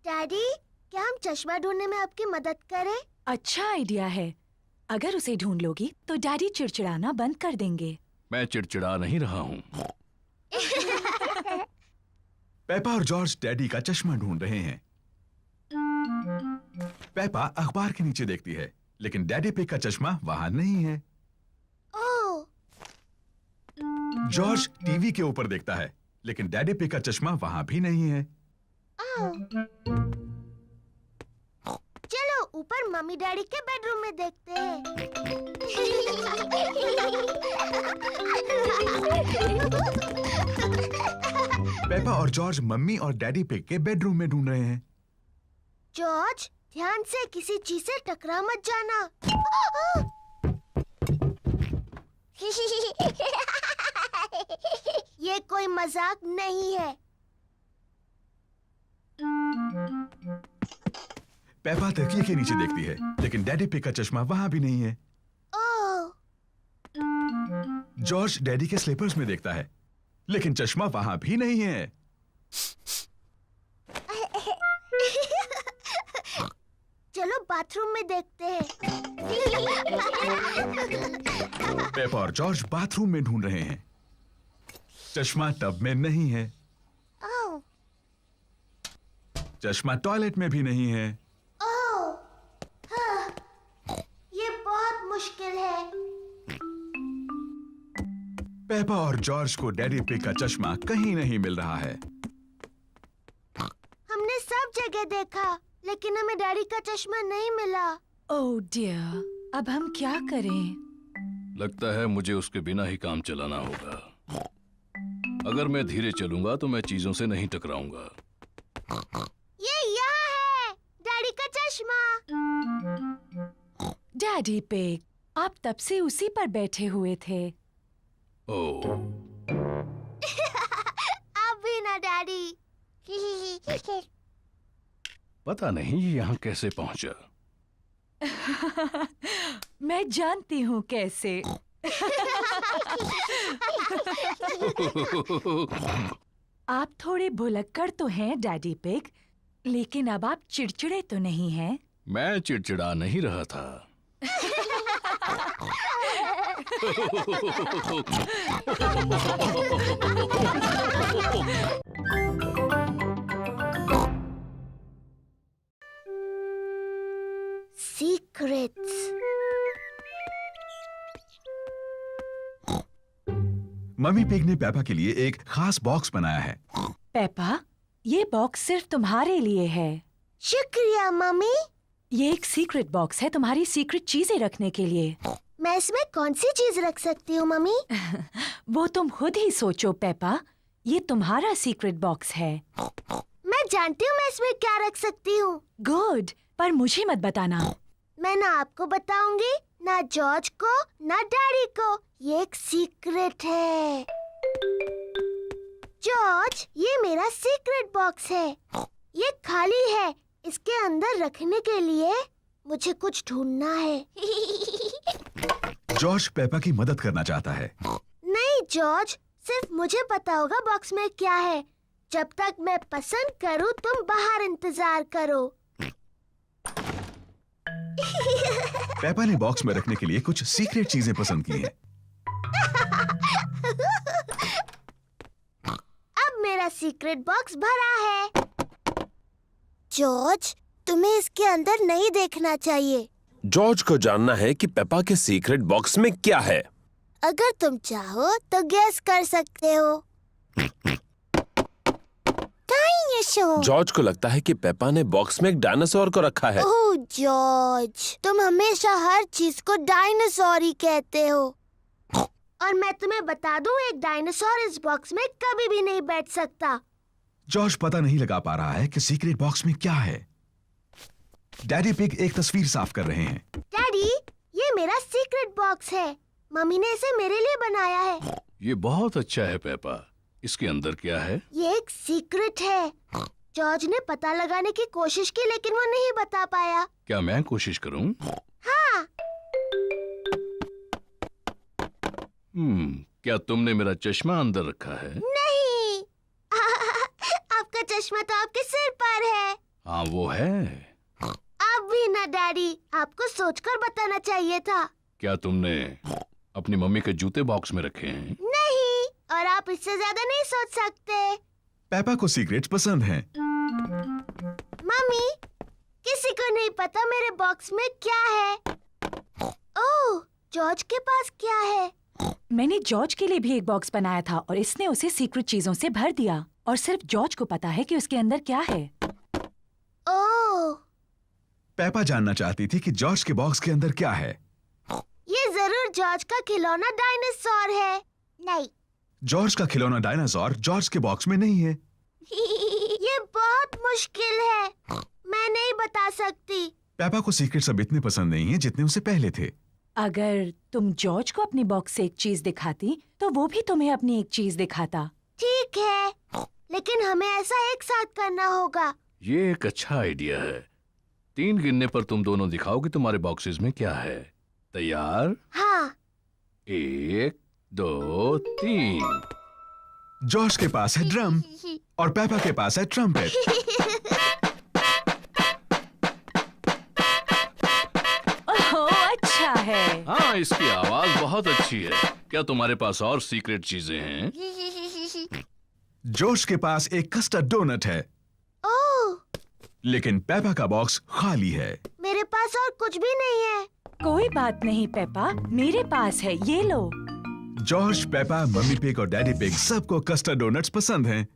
डैडी, क्या हम चश्मा ढूंढने में आपकी मदद करें? अच्छा आइडिया है। अगर उसे ढूंढ लोगी तो डैडी चिड़चिड़ाना बंद कर देंगे। मैं चिड़चिड़ा नहीं रहा हूँ। पेपा और जॉर्ज डैडी का चश्मा ढूंढ रहे हैं। पेपा अखबार के नीचे देखती है, लेकिन डैडी पिग का चश्मा वहां नहीं है। ओह, जॉर्ज टीवी के ऊपर देखता है, लेकिन डैडी पिग का चश्मा वहां भी नहीं है। चलो ऊपर मम्मी डैडी के बेडरूम में देखते हैं। पेपा और जॉर्ज मम्मी और डैडी पिग के बेडरूम में ढूंढ रहे हैं। जॉर्ज, ध्यान से किसी चीज से टकरा मत जाना। ये कोई मजाक नहीं है। पेपा तकिए के नीचे देखती है, लेकिन डैडी पिग का चश्मा वहां भी नहीं है। ओह, जॉर्ज डैडी के स्लीपर्स में देखता है, लेकिन चश्मा वहां भी नहीं है। चलो बाथरूम में देखते हैं। पेपा और जॉर्ज बाथरूम में ढूंढ रहे हैं। चश्मा टब में नहीं है। ओह, चश्मा टॉयलेट में भी नहीं है। ओह, हाँ, ये बहुत मुश्किल है। पेपा और जॉर्ज को डैडी पिग का चश्मा कहीं नहीं मिल रहा है। हमने सब जगह देखा, लेकिन हमें डैडी का चश्मा नहीं मिला। ओह डियर, अब हम क्या करें? लगता है मुझे उसके बिना ही काम चलाना होगा। अगर मैं धीरे चलूंगा तो मैं चीजों से नहीं टकराऊंगा। ये यहाँ है, डैडी का चश्मा। डैडी पिग, आप तब से उसी पर बैठे हुए थे। ओह, आप भी ना डैडी। पता नहीं ये यहाँ कैसे पहुंचा। मैं जानती हूँ कैसे। आप थोड़े भुलक्कड़ तो हैं डैडी पिग, लेकिन अब आप चिड़चिड़े तो नहीं हैं। मैं चिड़चिड़ा नहीं रहा था। सीक्रेट्स। मम्मी पिग ने पेपा के लिए एक खास बॉक्स बनाया है। पेपा, ये बॉक्स सिर्फ तुम्हारे लिए है। शुक्रिया मम्मी। ये एक सीक्रेट बॉक्स है तुम्हारी सीक्रेट चीजें रखने के लिए। मैं इसमें कौन सी चीज रख सकती हूँ मम्मी? वो तुम खुद ही सोचो पेपा। ये तुम्हारा सीक्रेट बॉक्स है। मैं जानती हूँ मैं इसमें क्या रख सकती हूँ। गुड, पर मुझे मत बताना। मैं ना आपको बताऊंगी, ना जॉर्ज को, ना डैडी को। ये एक सीक्रेट है। जॉर्ज, ये मेरा सीक्रेट बॉक्स है। ये खाली है। इसके अंदर रखने के लिए मुझे कुछ ढूंढना है। जॉर्ज पेपा की मदद करना चाहता है। नहीं जॉर्ज, सिर्फ मुझे पता होगा बॉक्स में क्या है। जब तक मैं पसंद करूं, तुम बाहर इंतजार करो। पेपा ने बॉक्स में रखने के लिए कुछ सीक्रेट चीजें पसंद की हैं। अब मेरा सीक्रेट बॉक्स भरा है। जॉर्ज, तुम्हें इसके अंदर नहीं देखना चाहिए। जॉर्ज को जानना है कि पेपा के सीक्रेट बॉक्स में क्या है। अगर तुम चाहो तो गैस कर सकते हो। डायनासोर। जॉर्ज को लगता है कि पेपा ने बॉक्स में एक डायनासोर को रखा है। ओह जॉर्ज, तुम हमेशा हर चीज को डायनासोर ही कहते हो। और मैं तुम्हें बता दूं, एक डायनासोर इस बॉक्स में कभी भी नहीं बैठ सकता। जॉर्ज पता नहीं लगा पा रहा है कि सीक्रेट बॉक्स में क्या है। डैडी पिग एक तस्वीर साफ कर रहे हैं। डैडी, ये मेरा सीक्रेट बॉक्स है। मम्मी ने इसे मेरे लिए बनाया है। ये बहुत अच्छा है पेपा। इसके अंदर क्या है? ये एक सीक्रेट है। जॉर्ज ने पता लगाने की कोशिश की, लेकिन वो नहीं बता पाया। क्या मैं कोशिश करूं? हाँ। क्या तुमने मेरा चश्मा अंदर रखा है? नहीं। आपका चश्मा तो आपके सिर पर है। हाँ वो है। अब भी ना डैडी, आपको सोचकर बताना चाहिए था। क्या तुमने अपनी मम्मी के जूते बॉक्स में रखे हैं? नहीं, और आप इससे ज्यादा नहीं सोच सकते। पेपा को सीक्रेट्स पसंद हैं। मम्मी, किसी को नहीं पता मेरे बॉक्स में क्या है। ओह, जॉर्ज के पास क्या है? मैंने जॉर्ज के लिए भी एक बॉक्स बनाया था और इसने उसे सीक्रेट चीजों से भर दिया और सिर्फ जॉर्ज को पता है कि उसके अंदर क्या है। ओह, पेपा जानना चाहती थी कि जॉर्ज के बॉक्स के अंदर क्या है। ये जरूर जॉर्ज का खिलौना डायनासोर है। नहीं। जॉर्ज का खिलौना डायनासोर जॉर्ज के बॉक्स में नहीं है। ये बहुत मुश्किल है, मैं नहीं बता सकती। पेपा को सीक्रेट्स अब इतने पसंद नहीं है जितने उसे पहले थे। अगर तुम जॉर्ज को अपनी बॉक्स से एक चीज दिखाती तो वो भी तुम्हें अपनी एक चीज दिखाता। ठीक है, लेकिन हमें ऐसा एक साथ करना होगा। ये एक अच्छा आइडिया है। 3 गिनने पर तुम दोनों दिखाओ कि तुम्हारे बॉक्सेस में क्या है। तैयार? हाँ। 1 2 3। जॉर्ज के पास है ड्रम और पेपा के पास है ट्रम्पेट। ओह, अच्छा है। हाँ, इसकी आवाज बहुत अच्छी है। क्या तुम्हारे पास और सीक्रेट चीजें हैं? जॉर्ज के पास एक कस्टर्ड डोनट है, ओह, लेकिन पेपा का बॉक्स खाली है। मेरे पास और कुछ भी नहीं है। कोई बात नहीं पेपा, मेरे पास है, ये लो। जॉर्ज, पेपा, मम्मी पिग और डैडी पिग सबको कस्टर्ड डोनट्स पसंद हैं।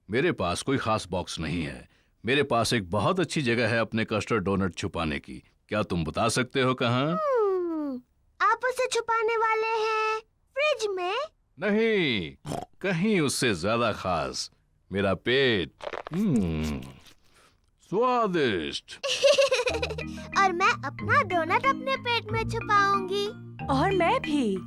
मेरे पास कोई खास बॉक्स नहीं है। मेरे पास एक बहुत अच्छी जगह है अपने कस्टर्ड डोनट छुपाने की। क्या तुम बता सकते हो कहाँ? आप उसे छुपाने वाले हैं फ्रिज में? नहीं, कहीं उससे ज्यादा खास। मेरा पेट। स्वादिष्ट। और मैं अपना डोनट अपने पेट में छुपाऊंगी। और मैं भी।